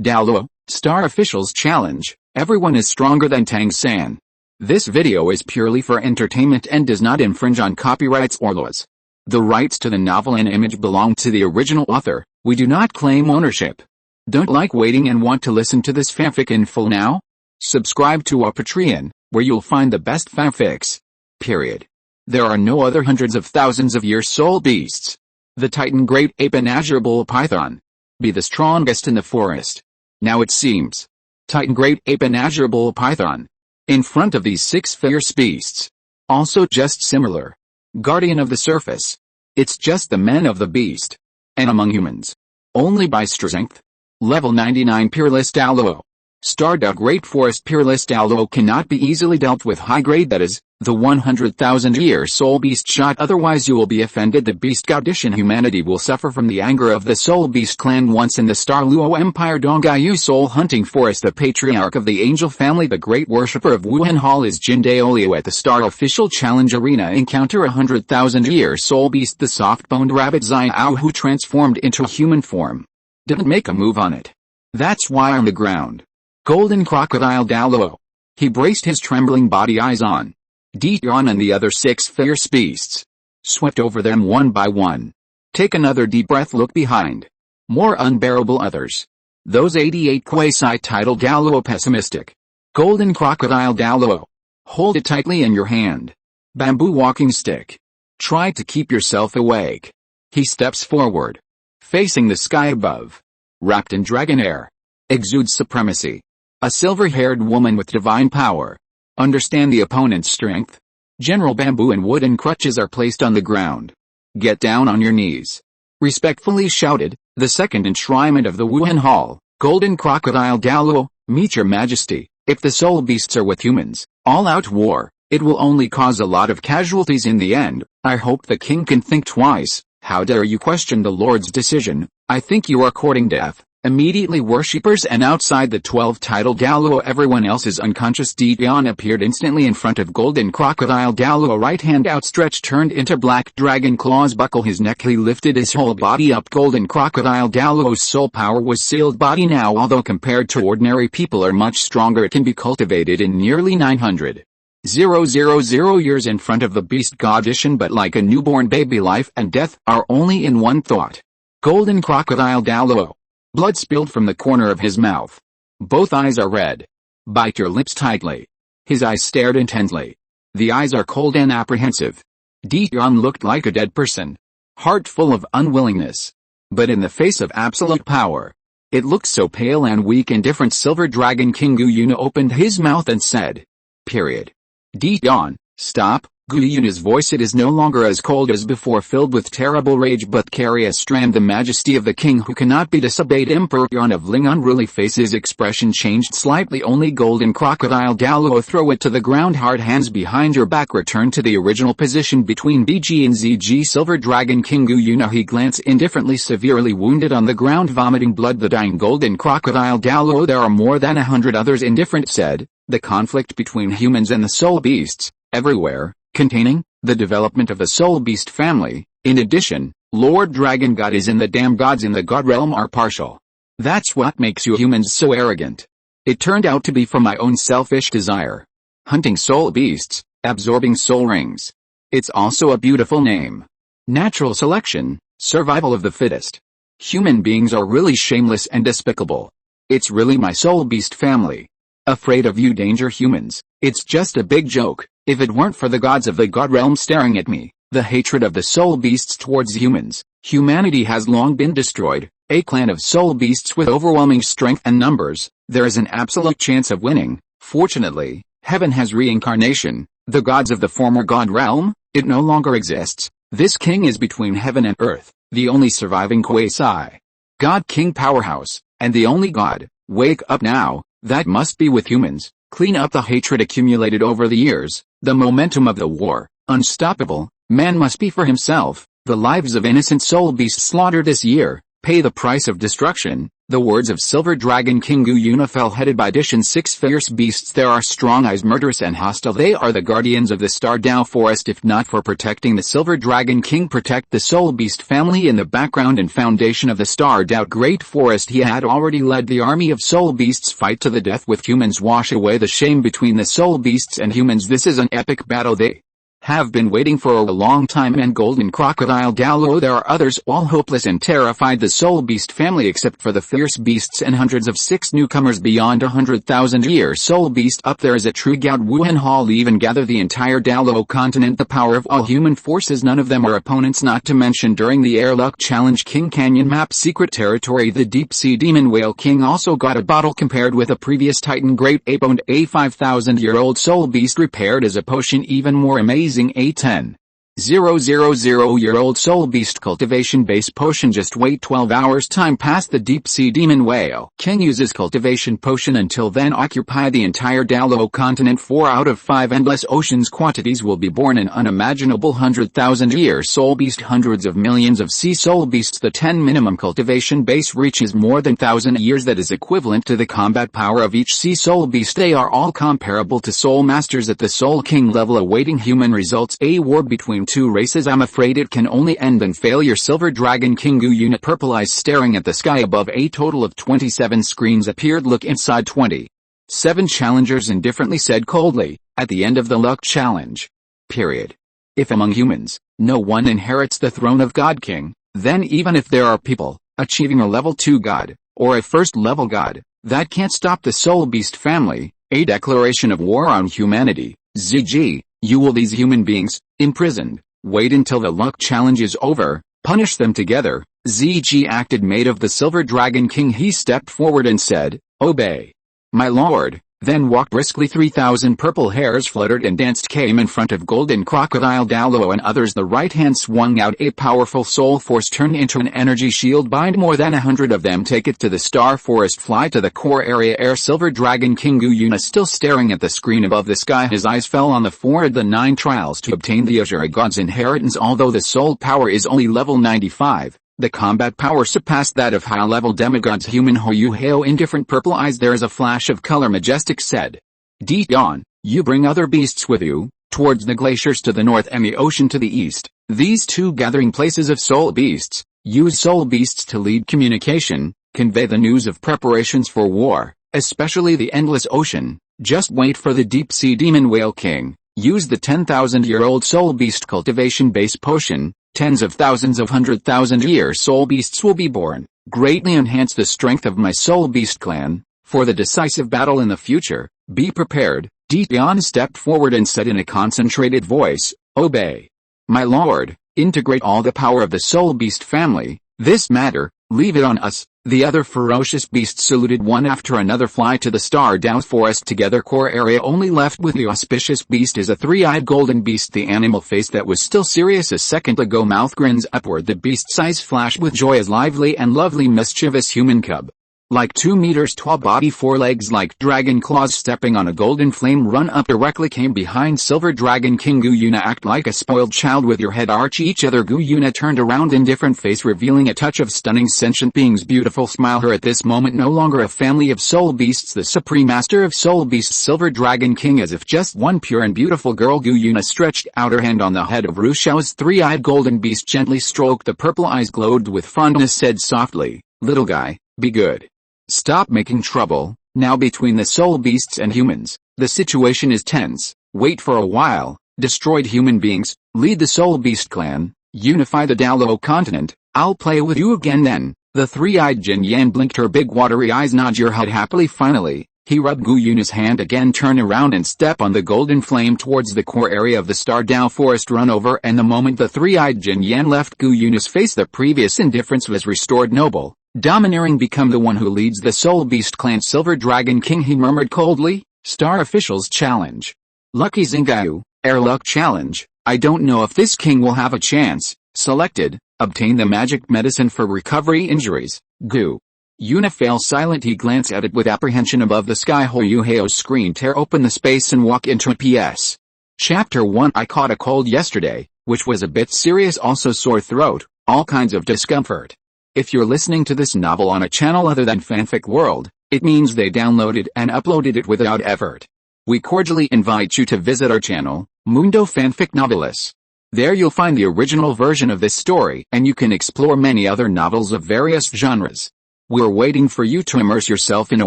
Douluo, Star Officials Challenge, everyone is stronger than Tang San. This video is purely for entertainment and does not infringe on copyrights or laws. The rights to the novel and image belong to the original author, we do not claim ownership. Don't like waiting and want to listen to this fanfic in full now? Subscribe to our Patreon, where you'll find the best fanfics. Period. There are no other hundreds of thousands of year soul beasts. The Titan Great Ape and Azure Bull Python. Be the strongest in the forest. Now it seems. Titan Great Ape and Azure Bull Python. In front of these 6 fierce beasts. Also just similar. Guardian of the surface. It's just the men of the beast. And among humans. Only by strength. Level 99 Peerless Douluo. Stardust Great Forest Peerless Douluo cannot be easily dealt with high grade, that is, the 100,000 year soul beast shot, otherwise you will be offended. The beast condition humanity will suffer from the anger of the soul beast clan. Once in the Star Luo Empire Dongaiyu soul hunting forest, the patriarch of the angel family, the great worshipper of Wuhun Hall is Jin Daolio. At the Star Official Challenge Arena encounter 100,000 year soul beast, the soft-boned rabbit Xiao, who transformed into human form. Didn't make a move on it. That's why on the ground. Golden Crocodile Douluo. He braced his trembling body, eyes on Dion and the other 6 fierce beasts. Swept over them one by one. Take another deep breath, look behind. More unbearable others. Those 88 quasi-title Douluo pessimistic. Golden Crocodile Douluo. Hold it tightly in your hand. Bamboo walking stick. Try to keep yourself awake. He steps forward. Facing the sky above. Wrapped in dragon air. Exudes supremacy. A silver-haired woman with divine power. Understand the opponent's strength? General bamboo and wooden crutches are placed on the ground. Get down on your knees. Respectfully shouted, the second enshrinement of the Wuhan Hall, Golden Crocodile Douluo, meet your majesty. If the soul beasts are with humans, all-out war, it will only cause a lot of casualties in the end. I hope the king can think twice. How dare you question the Lord's decision? I think you are courting death. Immediately worshippers and outside the 12 title Douluo, everyone else is unconscious. Dion appeared instantly in front of Golden Crocodile Douluo, right hand outstretched turned into black dragon claws buckle his neck. He lifted his whole body up. Golden Crocodile Douluo's soul power was sealed body now, although compared to ordinary people are much stronger. It can be cultivated in nearly 900,000 years in front of the beast condition, but like a newborn baby, life and death are only in one thought. Golden Crocodile Douluo. Blood spilled from the corner of his mouth. Both eyes are red. Bite your lips tightly. His eyes stared intently. The eyes are cold and apprehensive. Dion looked like a dead person. Heart full of unwillingness. But in the face of absolute power. It looked so pale and weak. Indifferent. Silver Dragon King Guyuna opened his mouth and said. Period. Dion, stop. Guyuna's voice, it is no longer as cold as before, filled with terrible rage, but carry a strand. The majesty of the king who cannot be disobeyed. Emperor Yan of Ling unruly face, his expression changed slightly. Only Golden Crocodile Douluo, throw it to the ground. Hard hands behind your back, return to the original position between BG and ZG. Silver Dragon King Guyuna, he glanced indifferently, severely wounded on the ground, vomiting blood. The dying Golden Crocodile Douluo, there are more than 100 others. Indifferent said, the conflict between humans and the soul beasts, everywhere. Containing the development of the soul beast family. In addition, Lord Dragon God is in the damn gods in the god realm are partial. That's what makes you humans so arrogant. It turned out to be from my own selfish desire. Hunting soul beasts, absorbing soul rings. It's also a beautiful name. Natural selection, survival of the fittest. Human beings are really shameless and despicable. It's really my soul beast family. Afraid of you danger humans, it's just a big joke. If it weren't for the gods of the god realm staring at me, the hatred of the soul beasts towards humans, humanity has long been destroyed. A clan of soul beasts with overwhelming strength and numbers, there is an absolute chance of winning. Fortunately, heaven has reincarnation. The gods of the former god realm, it no longer exists. This king is between heaven and earth, the only surviving quasi-god king powerhouse, and the only god. Wake up now. That must be with humans. Clean up the hatred accumulated over the years. The momentum of the war, unstoppable. Man must be for himself. The lives of innocent soul beasts slaughtered this year. Pay the price of destruction. The words of Silver Dragon King Gu Yuna fell headed by Edition 6 fierce beasts. There are strong eyes, murderous and hostile. They are the guardians of the Star Dao Forest. If not for protecting the Silver Dragon King, protect the Soul Beast family in the background and foundation of the Star Dao Great Forest, he had already led the army of Soul Beasts fight to the death with humans. Wash away the shame between the Soul Beasts and humans. This is an epic battle they have been waiting for a long time. And Golden Crocodile Douluo, there are others, all hopeless and terrified. The Soul Beast family, except for the fierce beasts and hundreds of 6 newcomers beyond 100,000 years. Soul Beast up there is a true god. Wuhun Hall even gather the entire Douluo Continent, the power of all human forces. None of them are opponents, not to mention during the Air Luck Challenge King Canyon Map Secret Territory, the Deep Sea Demon Whale King also got a bottle. Compared with a previous Titan Great Ape owned a 5,000-year-old Soul Beast repaired as a potion. Even more amazing, a 10,000-year-old Soul Beast cultivation base potion. Just wait 12 hours time past the Deep Sea Demon Whale King uses cultivation potion. Until then, occupy the entire Douluo Continent. 4 out of 5 endless oceans quantities will be born. An unimaginable 100,000-year Soul Beast, hundreds of millions of sea Soul Beasts. The 10 minimum cultivation base reaches more than 1,000 years. That is equivalent to the combat power of each sea Soul Beast. They are all comparable to Soul Masters at the Soul King level, awaiting human results. A war between 2 races. I'm afraid it can only end in failure. Silver Dragon King Gu Yuna, purple eyes staring at the sky above. A total of 27 screens appeared. Look inside. 27 challengers indifferently said coldly, at the end of the luck challenge. Period. If among humans, no one inherits the throne of God King, then even if there are people achieving a level 2 god, or a first level god, that can't stop the Soul Beast family. A declaration of war on humanity. ZG. You will these human beings, imprisoned, wait until the luck challenge is over, punish them together. ZG acted. Made of the Silver Dragon King, he stepped forward and said, obey, my lord, then walked briskly. 3,000 purple hairs fluttered and danced, came in front of Golden Crocodile Douluo and others. The right hand swung out. A powerful soul force turned into an energy shield. Bind more than 100 of them. Take it to the Star Forest. Fly to the core area. Air. Silver Dragon King Gu Yuna still staring at the screen above the sky. His eyes fell on the forehead. The 9 trials to obtain the Azure God's inheritance. Although the soul power is only level 95, the combat power surpassed that of high-level demigods. Human Hoyu Heo. Indifferent purple eyes. There is a flash of color. Majestic said, Dion, you bring other beasts with you, towards the glaciers to the north and the ocean to the east. These 2 gathering places of soul beasts. Use soul beasts to lead communication, convey the news of preparations for war, especially the endless ocean. Just wait for the Deep Sea Demon Whale King. Use the 10,000-year-old Soul Beast cultivation base potion. Tens of thousands of 100,000-year Soul Beasts will be born. Greatly enhance the strength of my Soul Beast clan. For the decisive battle in the future, be prepared. Dion stepped forward and said in a concentrated voice, obey, my lord, integrate all the power of the Soul Beast family. This matter, leave it on us. The other ferocious beasts saluted one after another. Fly to the Star Dao Forest together. Core area. Only left with the auspicious beast is a 3-eyed golden beast. The animal face that was still serious a second ago. Mouth grins upward. The beast's eyes flash with joy. As lively and lovely mischievous human cub. Like 2 meters tall body, 4 legs like dragon claws, stepping on a golden flame. Run up directly. Came behind Silver Dragon King Gu Yuna. Act like a spoiled child with your head arch each other. Gu Yuna turned around, indifferent face revealing a touch of stunning sentient beings. Beautiful smile. Her at this moment no longer a family of soul beasts, the supreme master of soul beasts, Silver Dragon King, as if just one pure and beautiful girl. Gu Yuna stretched out her hand on the head of Rushao's 3-eyed golden beast, gently stroked the purple eyes, glowed with fondness, said softly, little guy, be good. Stop making trouble. Now between the soul beasts and humans, the situation is tense. Wait for a while. Destroyed human beings, lead the soul beast clan, unify the Douluo Continent. I'll play with you again then. The 3-eyed Jin Yan blinked her big watery eyes. Nod your head happily. Finally, he rubbed Gu Yuna's hand again. Turn around and step on the golden flame towards the core area of the Star Dao Forest. Run over. And the moment the 3-eyed Jin Yan left Gu Yuna's face, the previous indifference was restored. Noble, domineering, become the one who leads the Soul Beast clan. Silver Dragon King, he murmured coldly. Star Officials Challenge. Lucky Zingayu, Air Luck Challenge. I don't know if this king will have a chance. Selected, obtain the magic medicine for recovery injuries. Gu Yuna fell silent. He glanced at it with apprehension. Above the sky, Hoyu Heo's screen. Tear open the space and walk into PS. Chapter 1. I caught a cold yesterday, which was a bit serious. Also sore throat, all kinds of discomfort. If you're listening to this novel on a channel other than Fanfic World, it means they downloaded and uploaded it without effort. We cordially invite you to visit our channel, Mundo Fanfic Novelis. There you'll find the original version of this story, and you can explore many other novels of various genres. We're waiting for you to immerse yourself in a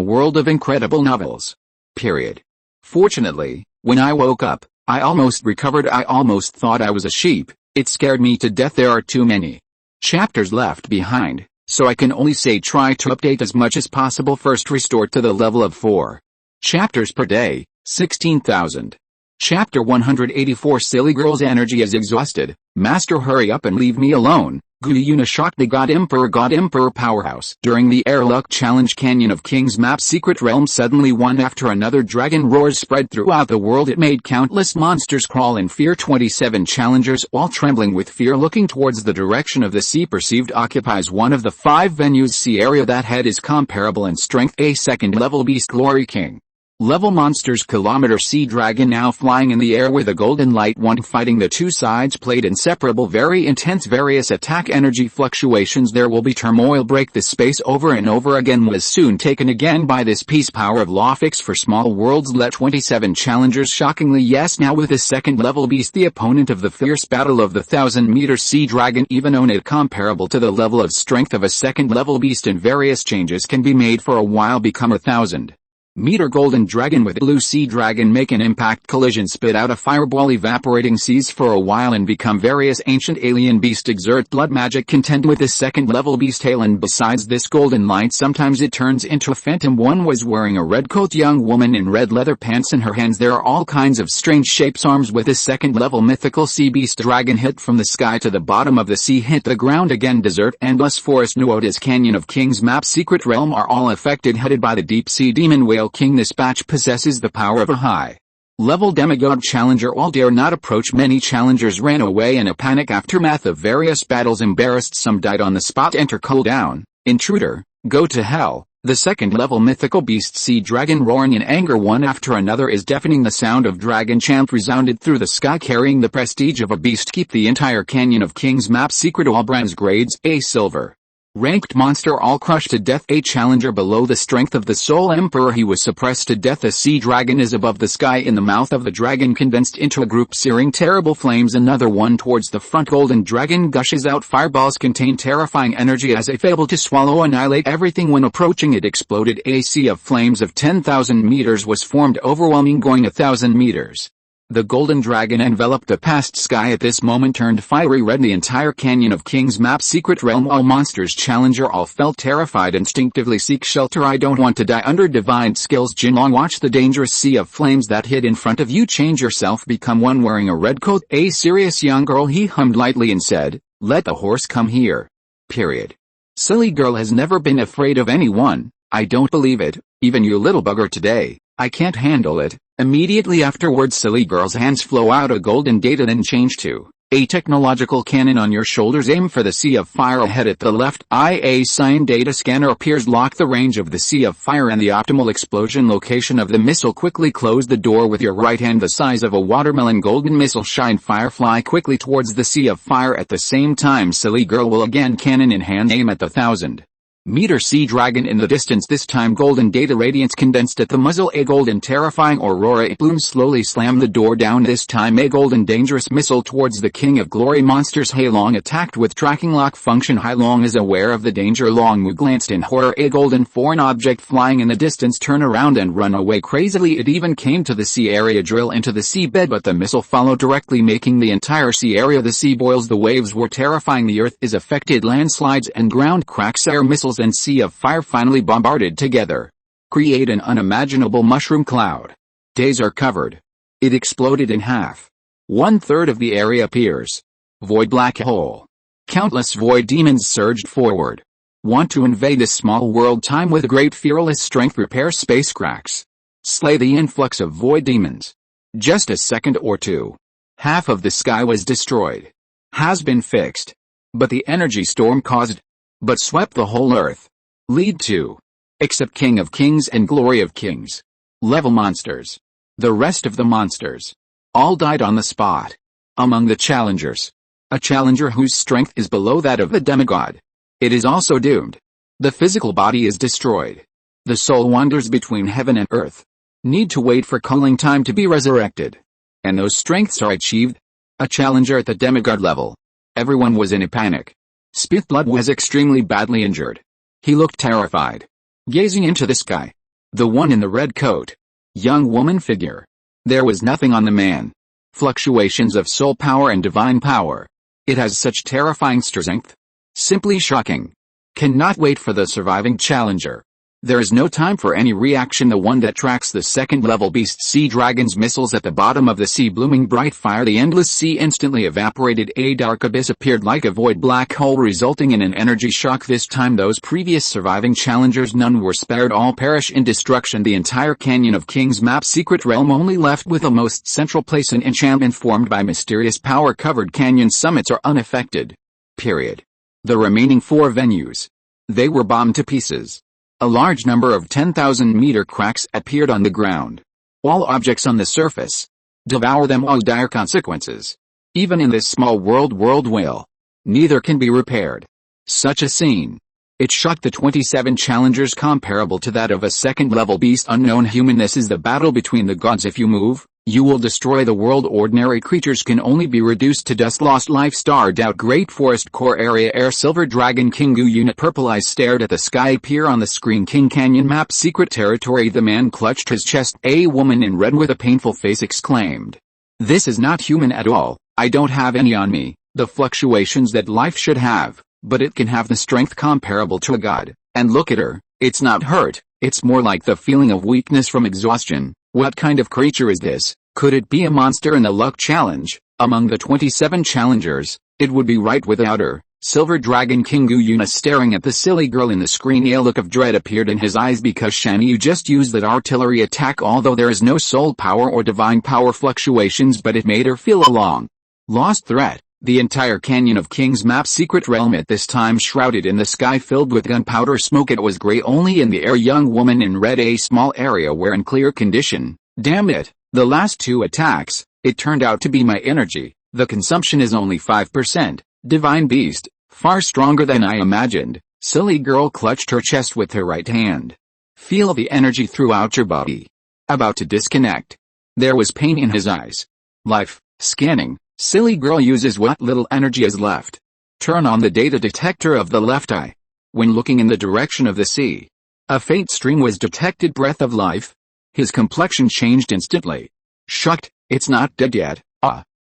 world of incredible novels. Period. Fortunately, when I woke up, I almost recovered. I almost thought I was a sheep. It scared me to death. There are too many chapters left behind, so I can only say try to update as much as possible. First, restore to the level of 4 chapters per day, 16,000. Chapter 184. Silly girl's energy is exhausted. Master, hurry up and leave me alone. Guyuna shocked the God Emperor powerhouse. During the Airlock Challenge, Canyon of Kings map secret realm, suddenly one after another dragon roars spread throughout the world. It made countless monsters crawl in fear. 27 challengers, all trembling with fear, looking towards the direction of the sea, perceived occupies one of the 5 venues. Sea area that head is comparable in strength. A second level beast, Glory King. Level monsters, kilometer sea dragon, now flying in the air with a golden light one, fighting the two sides played inseparable, very intense, various attack energy fluctuations. There will be turmoil. Break the space over and over again was soon taken again by this peace power of law. Fix for small worlds. Let 27 challengers, shockingly yes, now with a second level beast, the opponent of the fierce battle of the 1,000-meter sea dragon, even on it comparable to the level of strength of a second level beast, and various changes can be made for a while. Become a 1,000-meter golden dragon with blue sea dragon, make an impact collision, spit out a fireball, evaporating seas for a while and become various ancient alien beast. Exert blood magic, contend with the second level beast tail, and besides this golden light sometimes it turns into a phantom. One was wearing a red coat, young woman in red leather pants, in her hands there are all kinds of strange shapes. Arms with a second level mythical sea beast dragon, hit from the sky to the bottom of the sea, hit the ground again. Desert, endless forest, Nuoda's Canyon of Kings map secret realm are all affected, headed by the deep sea demon whale king. This batch possesses the power of a high-level demigod challenger. All dare not approach. Many challengers ran away in a panic aftermath of various battles. Embarrassed, some died on the spot. Enter cooldown. Intruder, go to hell. The second-level mythical beast sea dragon, roaring in anger one after another, is deafening. The sound of dragon chant resounded through the sky, carrying the prestige of a beast. Keep the entire Canyon of Kings map secret. All brands, grades A silver. Ranked monster, all crushed to death. A challenger below the strength of the Soul Emperor, he was suppressed to death. A sea dragon is above the sky, in the mouth of the dragon condensed into a group, searing terrible flames. Another one towards the front. Golden dragon gushes out fireballs, contain terrifying energy as if able to swallow, annihilate everything. When approaching it exploded. A sea of flames of 10,000 meters was formed, overwhelming, going 1,000 meters. The golden dragon enveloped the past sky. At this moment turned fiery red. The entire Canyon of Kings map secret realm, all monsters challenger, all felt terrified, instinctively seek shelter. I don't want to die. Under divine skills, Jinlong, watch the dangerous sea of flames that hid in front of you. Change yourself, become one wearing a red coat. A serious young girl, he hummed lightly and said, let the horse come here. Period. Silly girl has never been afraid of anyone. I don't believe it, even you little bugger. Today, I can't handle it. Immediately afterwards, silly girl's hands flow out a golden data, then change to a technological cannon on your shoulders. Aim for the sea of fire ahead at the left. A sign data scanner appears. Lock the range of the sea of fire and the optimal explosion location of the missile. Quickly close the door with your right hand, the size of a watermelon. Golden missile shine fire, fly quickly towards the sea of fire. At the same time, silly girl will again, cannon in hand, aim at the 1,000-meter sea dragon in the distance. This time golden data radiance condensed at the muzzle. A golden terrifying aurora blooms. Slowly slam the door down. This time a golden dangerous missile towards the king of glory monsters. Hailong attacked with tracking lock function. Hailong is aware of the danger. Long Mu glanced in horror. A golden foreign object flying in the distance. Turn around and run away crazily. It even came to the sea area, drill into the seabed, but the missile followed directly, making the entire sea area. The sea boils. The waves were terrifying. The earth is affected. Landslides and ground cracks. Air missiles and sea of fire finally bombarded together create an unimaginable mushroom cloud. Days are covered. It exploded in half. 1/3 of the area appears void, black hole. Countless void demons surged forward, want to invade this small world. Time with great fearless strength repair space cracks, slay the influx of void demons. Just a second or two, half of the sky was destroyed. Has been fixed, but the energy storm caused but swept the whole earth. Lead to, except King of Kings and Glory of Kings, level monsters. The rest of the monsters all died on the spot. Among the challengers, a challenger whose strength is below that of the demigod It is also doomed. The physical body is destroyed. The soul wanders between heaven and earth. Need to wait for calling time to be resurrected. And those strengths are achieved. A challenger at the demigod level. Everyone was in a panic. Spitblood was extremely badly injured. He looked terrified. Gazing into the sky. The one in the red coat. Young woman figure. There was nothing on the man. Fluctuations of soul power and divine power. It has such terrifying strength. Simply shocking. Cannot wait for the surviving challenger. There is no time for any reaction. The one that tracks the second-level beast sea dragon's missiles at the bottom of the sea, blooming bright fire. The endless sea instantly evaporated. A dark abyss appeared like a void black hole, resulting in an energy shock. This time those previous surviving challengers, none were spared. All perish in destruction. The entire canyon of King's Map secret realm only left with a most central place. An enchantment formed by mysterious power-covered canyon summits are unaffected. Period. The remaining 4 venues. They were bombed to pieces. A large number of 10,000-meter cracks appeared on the ground. All objects on the surface. Devour them, all dire consequences. Even in this small world will. Neither can be repaired. Such a scene. It shocked the 27 challengers, comparable to that of a second-level beast unknown human. This is the battle between the gods. If you move, you will destroy the world. Ordinary creatures can only be reduced to dust. Lost life. Starred out. Great forest core area. Air. Silver dragon. Kingu unit. Purple eyes stared at the sky. Appear on the screen. King Canyon Map secret territory. The man clutched his chest. A woman in red with a painful face exclaimed. This is not human at all. I don't have any on me. The fluctuations that life should have, but it can have the strength comparable to a god. And look at her. It's not hurt. It's more like the feeling of weakness from exhaustion. What kind of creature is this? Could it be a monster in the luck challenge? Among the 27 challengers, it would be right without her. Silver Dragon Kingu Yuna staring at the silly girl in the screen. A look of dread appeared in his eyes because Shanyu just used that artillery attack. Although there is no soul power or divine power fluctuations, but it made her feel a long lost threat. The entire canyon of King's Map secret realm at this time shrouded in the sky, filled with gunpowder smoke. It was gray only in the air. Young woman in red. A small area where in clear condition. Damn it, the last 2 attacks, it turned out to be my energy. The consumption is only 5%. Divine beast, far stronger than I imagined. Silly girl clutched her chest with her right hand. Feel the energy throughout your body. About to disconnect. There was pain in his eyes. Life, scanning. Silly girl uses what little energy is left. Turn on the data detector of the left eye. When looking in the direction of the sea, a faint stream was detected. Breath of life. His complexion changed instantly. Shocked, it's not dead yet.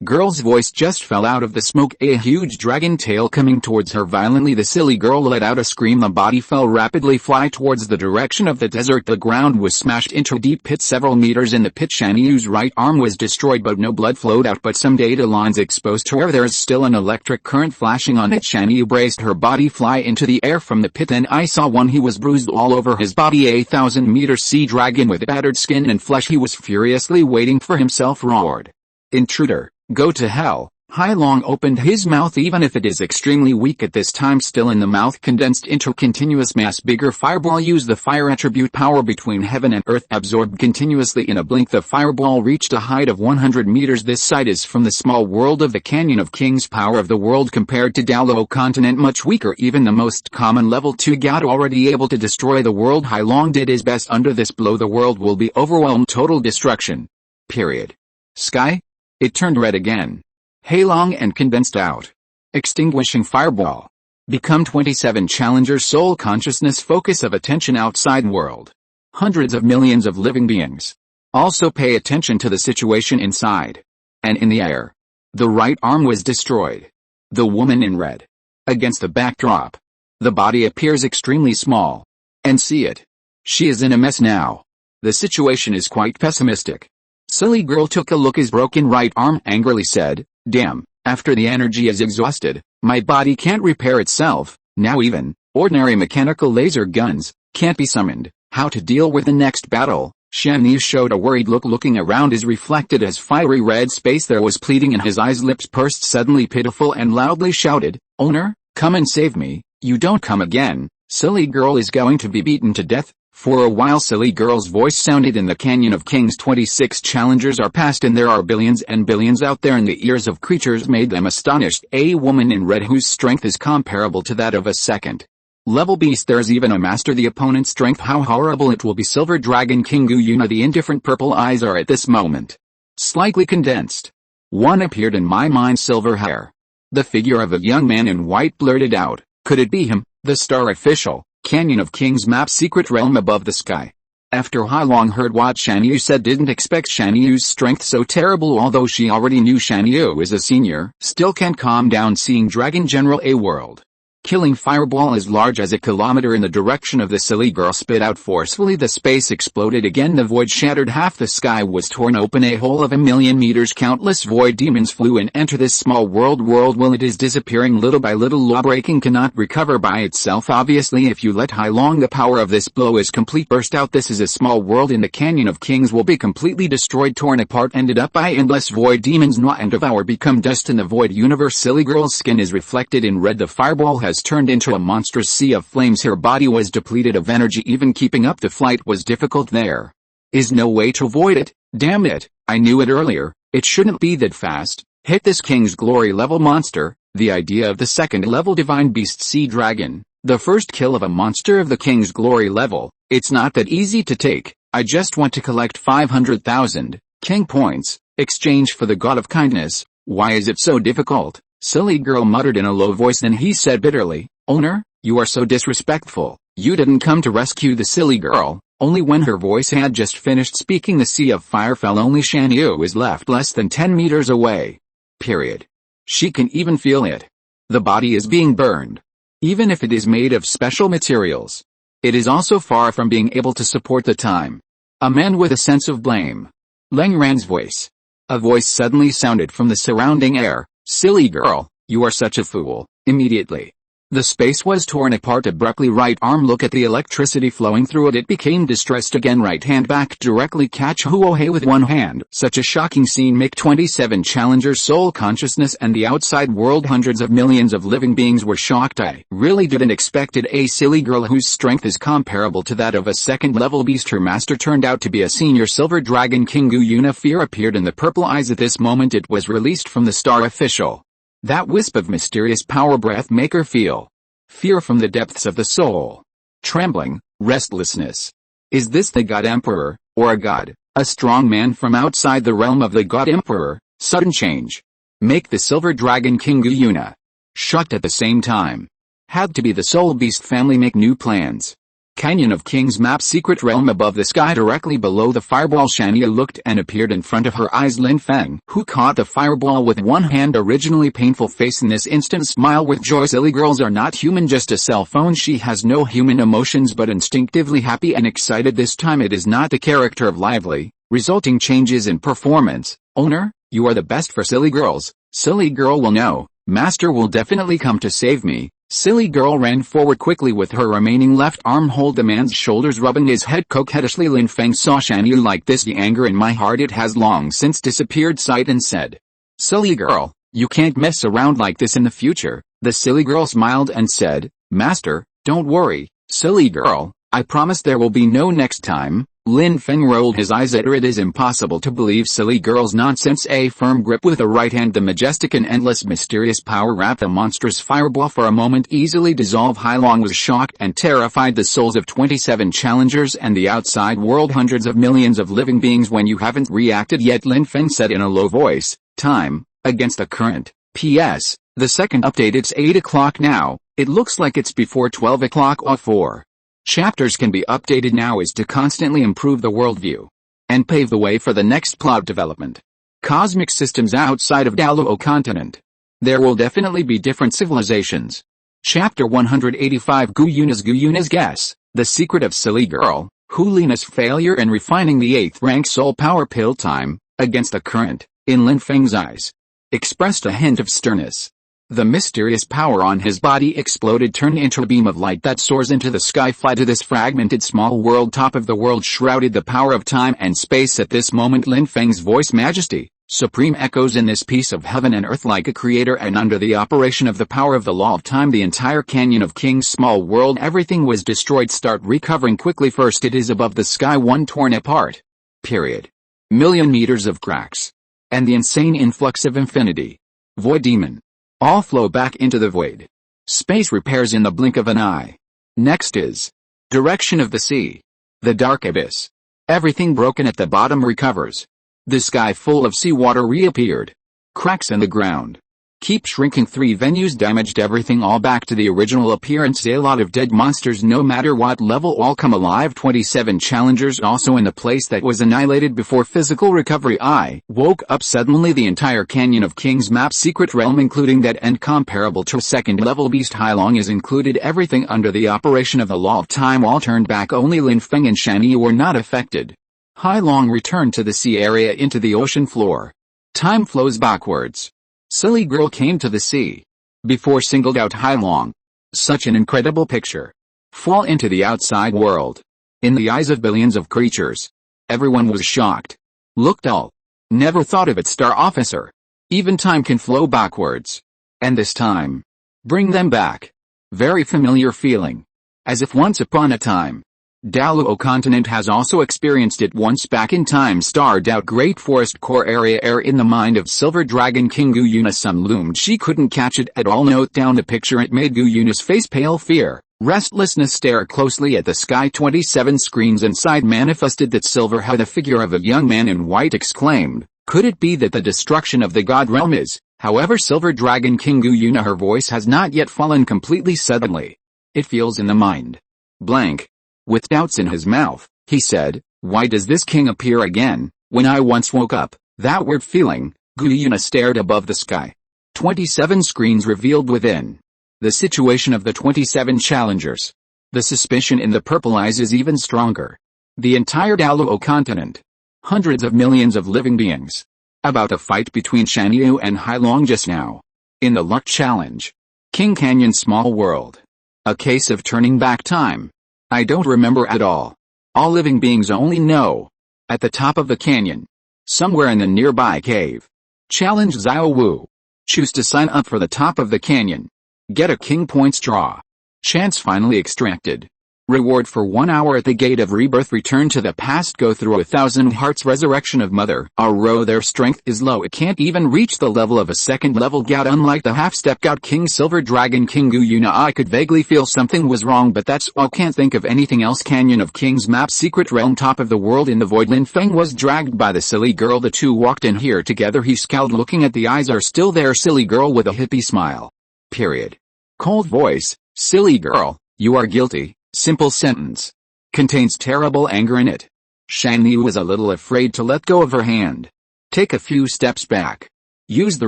Girl's voice just fell out of the smoke. A huge dragon tail coming towards her violently. The silly girl let out a scream. The body fell rapidly, fly towards the direction of the desert. The ground was smashed into a deep pit several meters in the pit. Shanyu's right arm was destroyed, but no blood flowed out, but some data lines exposed to her. There is still an electric current flashing on it. Shanyu braced her body fly into the air from the pit. Then I saw one. He was bruised all over his body. A 1,000-meter sea dragon with battered skin and flesh. He was furiously waiting for himself. Roared. Intruder. Go to hell. Hai Long opened his mouth, even if it is extremely weak at this time. Still in the mouth, condensed into a continuous mass. Bigger fireball. Use the fire attribute. Power between heaven and earth absorbed continuously. In a blink the fireball reached a height of 100 meters. This sight is from the small world of the Canyon of Kings. Power of the world compared to Douluo Continent much weaker. Even the most common level 2 god already able to destroy the world. Hai Long did his best. Under this blow the world will be overwhelmed. Total destruction. Period. Sky? It turned red again. Hai Long and condensed out. Extinguishing fireball. Become 27 challengers. Soul consciousness. Focus of attention outside world. Hundreds of millions of living beings. Also pay attention to the situation inside. And in the air. The right arm was destroyed. The woman in red. Against the backdrop. The body appears extremely small. And see it. She is in a mess now. The situation is quite pessimistic. Silly girl took a look. His broken right arm angrily said, damn, after the energy is exhausted, my body can't repair itself. Now even ordinary mechanical laser guns can't be summoned. How to deal with the next battle? Shanyu showed a worried look. Looking around is reflected as fiery red space. There was pleading in his eyes. Lips pursed suddenly, pitiful, and loudly shouted, owner, come and save me. You don't come again. Silly girl is going to be beaten to death. For a while silly girl's voice sounded in the Canyon of Kings. 26 challengers are past and there are billions and billions out there and the ears of creatures made them astonished. A woman in red whose strength is comparable to that of a second level beast. There's even a master. The opponent's strength, how horrible it will be. Silver Dragon King Yuna. The indifferent purple eyes are at this moment slightly condensed. One appeared in my mind, silver hair. The figure of a young man in white blurted out, could it be him, the star official? Canyon of Kings map, secret realm above the sky. After Ha Long heard what Shan Yu said, didn't expect Shan Yu's strength so terrible. Although she already knew Shan Yu is a senior, still can't calm down seeing Dragon General a world killing fireball as large as a kilometer in the direction of the silly girl spit out forcefully. The space exploded again. The void shattered. Half the sky was torn open. A hole of 1,000,000 meters. Countless void demons flew and enter this small world. Well, it is disappearing little by little. Lawbreaking cannot recover by itself. Obviously, if you let Hai Long, the power of this blow is complete. Burst out. This is a small world in the Canyon of Kings will be completely destroyed, torn apart, ended up by endless void demons. Gnaw and devour, become dust in the void universe. Silly girl's skin is reflected in red. The fireball has turned into a monstrous sea of flames. Her body was depleted of energy. Even keeping up the flight was difficult. There is no way to avoid it. Damn it, I knew it earlier. It shouldn't be that fast. Hit this King's Glory level monster. The idea of the second level divine beast sea dragon, the first kill of a monster of the King's Glory level. It's not that easy to take. I just want to collect 500,000 king points, exchange for the god of kindness. Why is it so difficult? Silly girl muttered in a low voice. Then he said bitterly, Owner, you are so disrespectful. You didn't come to rescue the silly girl. Only when her voice had just finished speaking, the sea of fire fell. Only Shan Yu is left, less than 10 meters away. Period. She can even feel it. The body is being burned. Even if it is made of special materials, it is also far from being able to support the time. A man with a sense of blame. Leng Ran's voice. A voice suddenly sounded from the surrounding air. Silly girl, you are such a fool. Immediately, the space was torn apart abruptly. Right arm, look at the electricity flowing through it. It became distressed again. Right hand back directly, catch Huohei with one hand. Such a shocking scene. Make 27 challengers soul consciousness and the outside world. Hundreds of millions of living beings were shocked. I really didn't expect it. A silly girl whose strength is comparable to that of a second level beast. Her master turned out to be a senior silver dragon King Yuna. Fear appeared in the purple eyes at this moment. It was released from the star official. That wisp of mysterious power breath make her feel fear from the depths of the soul. Trembling, restlessness. Is this the God Emperor, or a god? A strong man from outside the realm of the God Emperor. Sudden change. Make the silver dragon King Yuna shocked at the same time. Had to be the soul beast family. Make new plans. Canyon of Kings map, secret realm above the sky directly below the fireball. Shan Yu looked and appeared in front of her eyes. Lin Feng, who caught the fireball with one hand, originally painful face in this instant smile with joy. Silly girls are not human, just a cell phone. She has no human emotions but instinctively happy and excited. This time it is not the character of lively, resulting changes in performance. Owner, you are the best for silly girls. Silly girl will know. Master will definitely come to save me. Silly girl ran forward quickly with her remaining left arm hold the man's shoulders, rubbing his head coquettishly. Lin Feng saw Shan Yu like this. The anger in my heart, it has long since disappeared, sighed and said, Silly girl, you can't mess around like this in the future. The silly girl smiled and said, Master, don't worry, silly girl, I promise there will be no next time. Lin Feng rolled his eyes at her. It is impossible to believe silly girl's nonsense. A firm grip with the right hand. The majestic and endless mysterious power wrapped the monstrous fireball for a moment, easily dissolve. Hai Long was shocked and terrified. The souls of 27 challengers and the outside world, hundreds of millions of living beings. When you haven't reacted yet, Lin Feng said in a low voice, time, against the current. P.S. The second update, it's 8 o'clock now. It looks like it's before 12 o'clock or 4. Chapters can be updated now is to constantly improve the worldview and pave the way for the next plot development. Cosmic systems outside of Douluo Continent. There will definitely be different civilizations. Chapter 185, Guyuna's guess. The secret of silly girl, Liena's failure in refining the 8th rank soul power pill. Time, against the current, in Lin Feng's eyes, expressed a hint of sternness. The mysterious power on his body exploded, turned into a beam of light that soars into the sky. Fly to this fragmented small world. Top of the world shrouded the power of time and space. At this moment Lin Feng's voice, Majesty, supreme echoes in this piece of heaven and earth like a creator, and under the operation of the power of the law of time the entire canyon of King's small world, everything was destroyed. Start recovering quickly. First it is above the sky, one torn apart. Period. Million meters of cracks. And the insane influx of infinity. Void demon. All flow back into the void. Space repairs in the blink of an eye. Next is direction of the sea. The dark abyss. Everything broken at the bottom recovers. The sky full of seawater reappeared. Cracks in the ground. Keep shrinking. 3 venues damaged, everything all back to the original appearance. A lot of dead monsters no matter what level all come alive. 27 challengers also in the place that was annihilated before physical recovery. I woke up suddenly. The entire canyon of King's map secret realm including that end comparable to a second level beast Hailong is included. Everything under the operation of the law of time all turned back. Only Lin Feng and Shanyi were not affected. Hailong returned to the sea area into the ocean floor. Time flows backwards. Silly girl came to the sea. Before singled out Hailong. Such an incredible picture. Fall into the outside world. In the eyes of billions of creatures. Everyone was shocked. Looked all. Never thought of it, Star Officer. Even time can flow backwards. And this time. Bring them back. Very familiar feeling. As if once upon a time. Douluo Continent has also experienced it once back in time. Starred out Great Forest Core Area air in the mind of Silver Dragon King Gu Yuna. Some loomed. She couldn't catch it at all. Note down the picture. It made Gu Yuna's face pale. Fear, restlessness. Stare closely at the sky. 27 screens inside manifested that Silver had the figure of a young man in white. Exclaimed, could it be that the destruction of the god realm is, however, Silver Dragon King Gu Yuna? Her voice has not yet fallen completely. Suddenly, it feels in the mind. Blank. With doubts in his mouth, he said, why does this king appear again, when I once woke up? That weird feeling. Gu Yuna stared above the sky. 27 screens revealed within. The situation of the 27 challengers. The suspicion in the purple eyes is even stronger. The entire Douluo Continent. Hundreds of millions of living beings. About a fight between Shanyu and Hailong just now. In the luck challenge. King Canyon small world. A case of turning back time. I don't remember at all. All living beings only know. At the top of the canyon. Somewhere in the nearby cave. Challenge Xiao Wu. Choose to sign up for the top of the canyon. Get a king points draw. Chance finally extracted. Reward for 1 hour at the gate of rebirth. Return to the past. Go through 1,000 hearts. Resurrection of Mother. Their strength is low. It can't even reach the level of a second level god. Unlike the half-step god King Silver Dragon King Gu Yuna, I could vaguely feel something was wrong, but that's all. Can't think of anything else. Canyon of King's map secret realm, top of the world in the void. Lin Feng was dragged by the silly girl. The two walked in here together. He scowled, looking at the eyes are still there. Silly girl with a hippie smile. Period. Cold voice. Silly girl, you are guilty. Simple sentence. Contains terrible anger in it. Shanyi was a little afraid to let go of her hand. Take a few steps back. Use the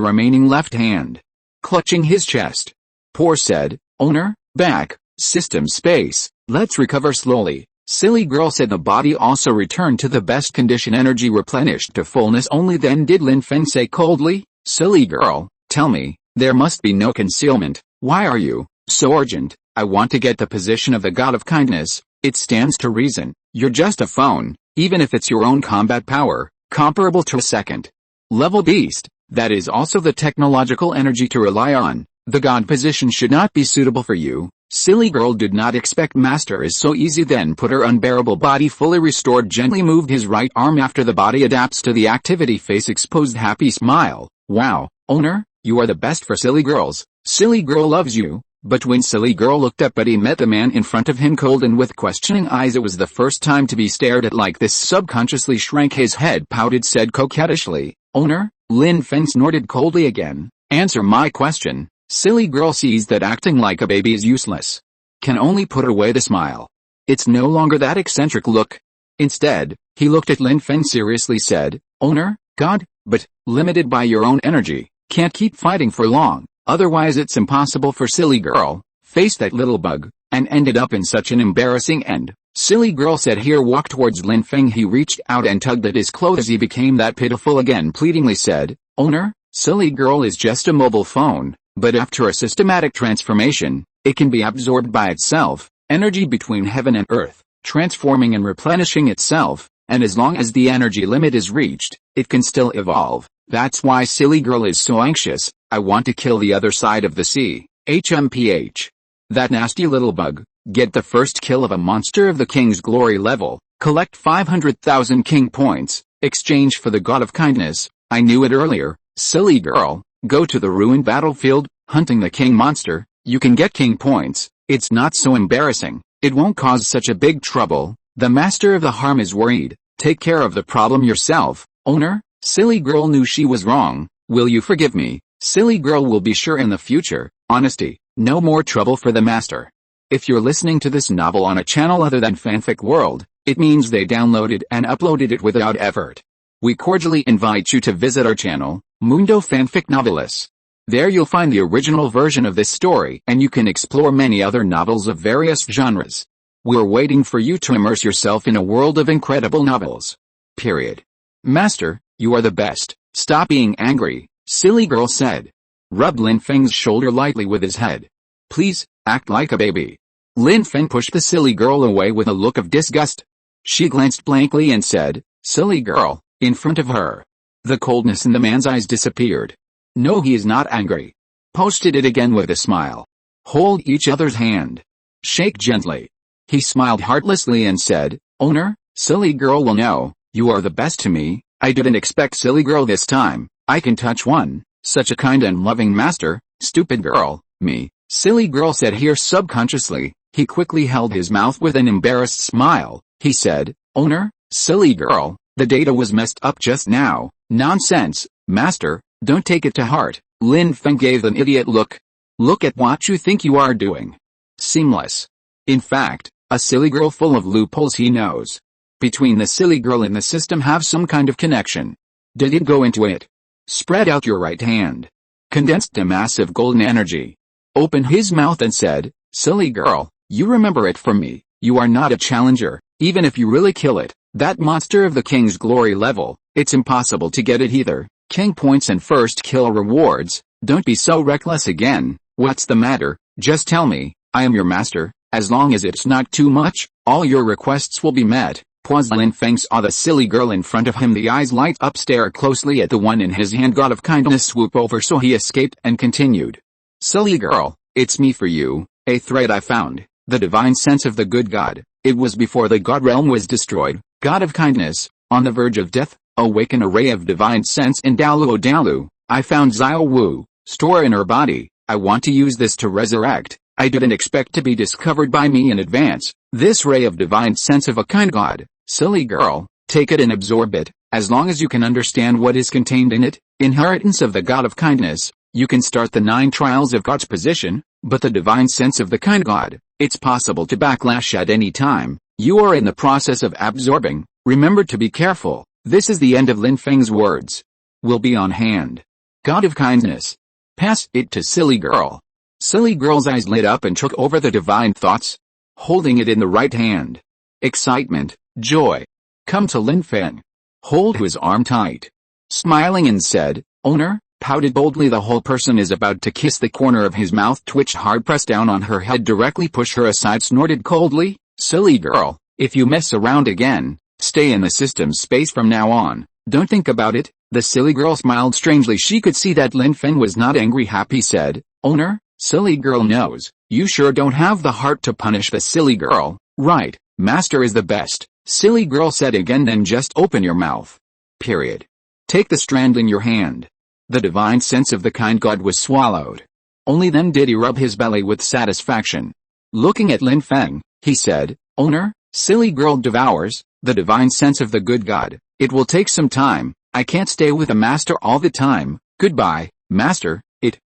remaining left hand. Clutching his chest. Poor said, owner, back, system space, let's recover slowly. Silly girl said. The body also returned to the best condition. Energy replenished to fullness. Only then did Lin Feng say coldly, silly girl, tell me, there must be no concealment. Why are you so urgent? I want to get the position of the god of kindness. It stands to reason. You're just a phone, even if it's your own combat power, comparable to a second level beast. That is also the technological energy to rely on. The god position should not be suitable for you. Silly girl did not expect master is so easy. Then put her unbearable body fully restored. Gently moved his right arm after the body adapts to the activity. Face exposed. Happy smile. Wow, owner, you are the best for silly girls. Silly girl loves you. But when silly girl looked up, he met the man in front of him cold and with questioning eyes. It was the first time to be stared at like this. Subconsciously shrank his head, pouted, said coquettishly, owner. Lin Feng snorted coldly again. Answer my question. Silly girl sees that acting like a baby is useless. Can only put away the smile. It's no longer that eccentric look. Instead, he looked at Lin Feng seriously, said, owner, god, but, limited by your own energy, can't keep fighting for long. Otherwise it's impossible for silly girl, face that little bug, and ended up in such an embarrassing end. Silly girl said. Here walk towards Lin Feng. He reached out and tugged at his clothes. He became that pitiful again, pleadingly said, owner, silly girl is just a mobile phone, but after a systematic transformation, it can be absorbed by itself, energy between heaven and earth, transforming and replenishing itself. And as long as the energy limit is reached, it can still evolve. That's why silly girl is so anxious. I want to kill the other side of the sea. HMPH. That nasty little bug. Get the first kill of a monster of the king's glory level. Collect 500,000 king points. Exchange for the god of kindness. I knew it earlier. Silly girl. Go to the ruined battlefield, hunting the king monster. You can get king points. It's not so embarrassing. It won't cause such a big trouble. The master of the harm is worried. Take care of the problem yourself, owner. Silly girl knew she was wrong. Will you forgive me? Silly girl will be sure in the future. Honesty. No more trouble for the master. If you're listening to this novel on a channel other than Fanfic World, it means they downloaded and uploaded it without effort. We cordially invite you to visit our channel, Mundo Fanfic Novelis. There you'll find the original version of this story and you can explore many other novels of various genres. We're waiting for you to immerse yourself in a world of incredible novels. Period. Master, you are the best. Stop being angry, silly girl said. Rubbed Lin Feng's shoulder lightly with his head. Please, act like a baby. Lin Feng pushed the silly girl away with a look of disgust. She glanced blankly and said, silly girl, in front of her. The coldness in the man's eyes disappeared. No, he is not angry. Posted it again with a smile. Hold each other's hand. Shake gently. He smiled heartlessly and said, owner, silly girl will know, you are the best to me. I didn't expect silly girl this time. I can touch one, such a kind and loving master. Stupid girl, me, silly girl said here subconsciously. He quickly held his mouth with an embarrassed smile. He said, owner, silly girl, the data was messed up just now. Nonsense, master, don't take it to heart. Lin Feng gave an idiot look. Look at what you think you are doing. Seamless. In fact, a silly girl full of loopholes he knows. Between the silly girl and the system have some kind of connection. Did it go into it? Spread out your right hand. Condensed a massive golden energy. Opened his mouth and said, silly girl, you remember it from me. You are not a challenger, even if you really kill it. That monster of the king's glory level, it's impossible to get it either. King points and first kill rewards. Don't be so reckless again. What's the matter? Just tell me. I am your master. As long as it's not too much, all your requests will be met. Pwas Lin Feng saw the silly girl in front of him, the eyes light up, stare closely at the one in his hand, god of kindness swoop over, so he escaped and continued. Silly girl, it's me for you, a thread I found, the divine sense of the good god. It was before the god realm was destroyed, god of kindness, on the verge of death, awaken a ray of divine sense in Douluo. I found Xiao Wu, store in her body. I want to use this to resurrect. I didn't expect to be discovered by me in advance. This ray of divine sense of a kind god. Silly girl, take it and absorb it, as long as you can understand what is contained in it. Inheritance of the god of kindness. You can start the 9 trials of God's position, but the divine sense of the kind god, it's possible to backlash at any time. You are in the process of absorbing. Remember to be careful. This is the end of Lin Feng's words. Will be on hand. God of kindness. Pass it to silly girl. Silly girl's eyes lit up and took over the divine thoughts, holding it in the right hand. Excitement, joy. Come to Lin Feng. Hold his arm tight. Smiling and said, owner, pouted boldly. The whole person is about to kiss. The corner of his mouth twitched hard, pressed down on her head, directly push her aside, snorted coldly, silly girl, if you mess around again, stay in the system's space from now on. Don't think about it. The silly girl smiled strangely. She could see that Lin Feng was not angry. Happy said, owner, silly girl knows, you sure don't have the heart to punish the silly girl, right? Master is the best, silly girl said again, then just open your mouth. Period. Take the strand in your hand. The divine sense of the kind god was swallowed. Only then did he rub his belly with satisfaction. Looking at Lin Feng, he said, owner, silly girl devours the divine sense of the good god. It will take some time. I can't stay with the master all the time. Goodbye, master.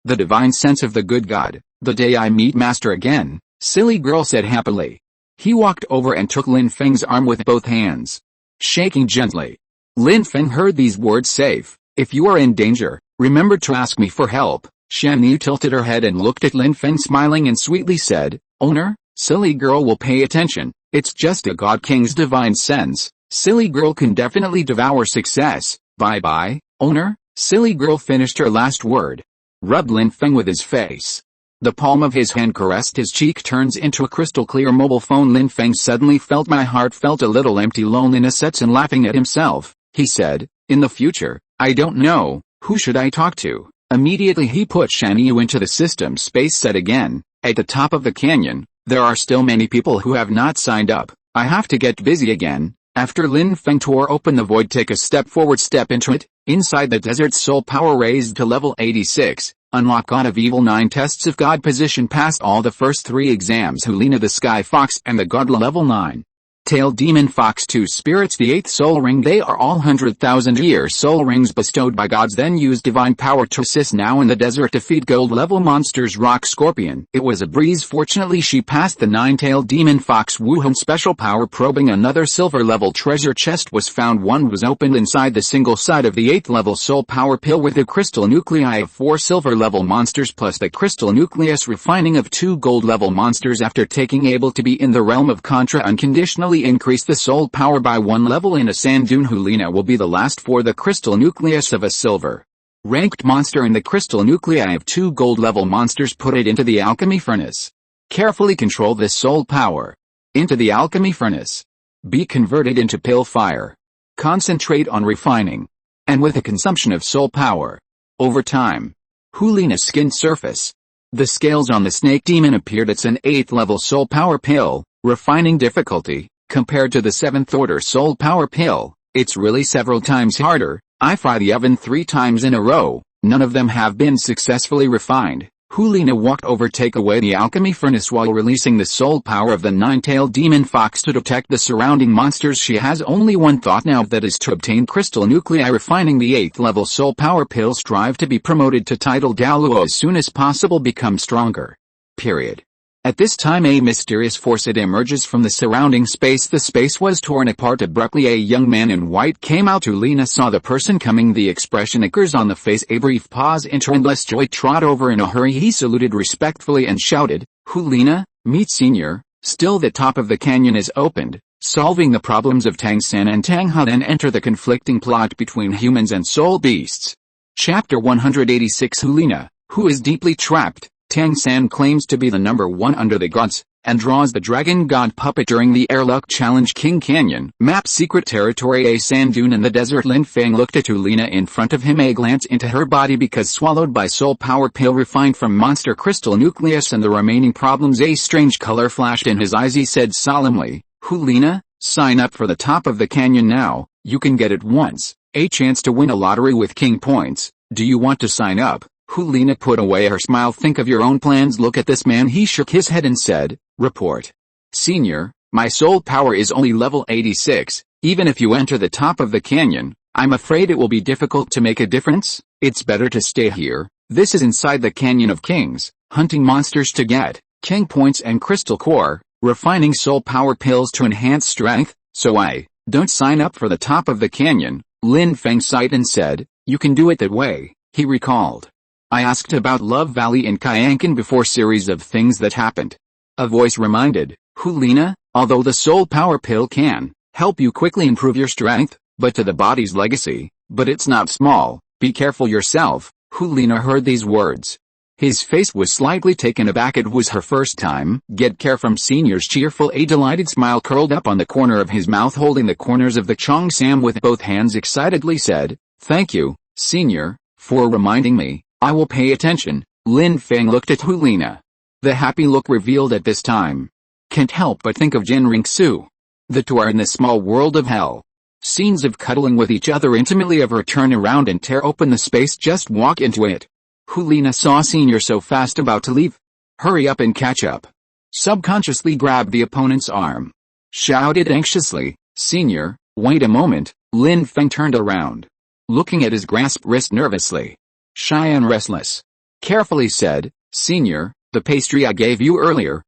The divine sense of the good god. The day I meet master again, silly girl said happily. He walked over and took Lin Feng's arm with both hands, shaking gently. Lin Feng heard these words safe. If you are in danger, remember to ask me for help. Shan Yu tilted her head and looked at Lin Feng, smiling and sweetly said, owner, silly girl will pay attention. It's just a god king's divine sense. Silly girl can definitely devour success. Bye-bye, owner. Silly girl finished her last word. Rubbed Lin Feng with his face. The palm of his hand caressed his cheek turns into a crystal clear mobile phone. Lin Feng suddenly felt my heart felt a little empty loneliness sets in laughing at himself. He said, in the future, I don't know, who should I talk to? Immediately he put Shan Yu into the system space set again. At the top of the canyon, there are still many people who have not signed up. I have to get busy again. After Lin Feng tore open the void, take a step forward, step into it. Inside the desert, soul power raised to level 86. Unlock God of Evil 9 tests of God position passed all the first 3 exams. Liena the Sky Fox and the God level 9. Tail Demon Fox 2 Spirits the 8th Soul Ring. They are all 100,000-year soul rings bestowed by gods, then use divine power to assist now in the desert defeat gold level monsters. Rock Scorpion. It was a breeze, fortunately she passed the 9-tailed demon fox. Wuhun special power probing. Another silver level treasure chest was found. One was opened inside the single side of the 8th level soul power pill with the crystal nuclei of 4 silver level monsters plus the crystal nucleus refining of 2 gold level monsters. After taking able to be in the realm of Contra unconditionally increase the soul power by 1 level in a sand dune. Liena will be the last for the crystal nucleus of a silver ranked monster and the crystal nuclei of 2 gold level monsters. Put it into the alchemy furnace. Carefully control this soul power into the alchemy furnace. Be converted into pale fire. Concentrate on refining and with a consumption of soul power over time. Liena's skin surface. The scales on the snake demon appeared. It's an 8th level soul power pill. Refining difficulty. Compared to the 7th order soul power pill, it's really several times harder. I fry the oven 3 times in a row. None of them have been successfully refined. Liena walked over, take away the alchemy furnace while releasing the soul power of the 9-tailed demon fox to detect the surrounding monsters. She has only one thought now, that is to obtain crystal nuclei. Refining the 8th level soul power pill. Strive to be promoted to title Douluo as soon as possible. Become stronger. Period. At this time a mysterious force it emerges from the surrounding space. The space was torn apart abruptly. A young man in white came out. Liena saw the person coming. The expression occurs on the face. A brief pause into endless joy. Trot over in a hurry. He saluted respectfully and shouted, Liena, meet Senior. Still the top of the canyon is opened. Solving the problems of Tang San and Tang Ha. Then enter the conflicting plot between humans and soul beasts. Chapter 186. Liena, who is deeply trapped. Tang San claims to be the number 1 under the gods, and draws the dragon god puppet during the airlock challenge. King Canyon. Map secret territory. A sand dune in the desert. Lin Feng looked at Liena in front of him. A glance into her body because swallowed by soul power pill refined from monster crystal nucleus and the remaining problems. A strange color flashed in his eyes. He said solemnly, Liena, sign up for the top of the canyon now. You can get it once. A chance to win a lottery with king points. Do you want to sign up? Liena put away her smile. Think of your own plans. Look at this man. He shook his head and said, report. Senior, my soul power is only level 86. Even if you enter the top of the canyon, I'm afraid it will be difficult to make a difference. It's better to stay here. This is inside the Canyon of Kings, hunting monsters to get king points and crystal core, refining soul power pills to enhance strength. So I don't sign up for the top of the canyon. Lin Feng sighed and said, you can do it that way. He recalled. I asked about Love Valley in Kyankan before. Series of things that happened. A voice reminded, Liena, although the soul power pill can help you quickly improve your strength, but to the body's legacy, but it's not small. Be careful yourself. Liena heard these words. His face was slightly taken aback. It was her first time. Get care from Senior's cheerful. A delighted smile curled up on the corner of his mouth. Holding the corners of the Chong Sam with both hands excitedly said, thank you, Senior, for reminding me. I will pay attention. Lin Feng looked at Liena. The happy look revealed at this time. Can't help but think of Jin Ringsu. The two are in the small world of hell. Scenes of cuddling with each other intimately. Of her turn around and tear open the space. Just walk into it. Liena saw Senior so fast about to leave. Hurry up and catch up. Subconsciously grabbed the opponent's arm. Shouted anxiously, Senior, wait a moment. Lin Feng turned around. Looking at his grasped wrist nervously. Shy and restless. Carefully said, Senior, the pastry I gave you earlier,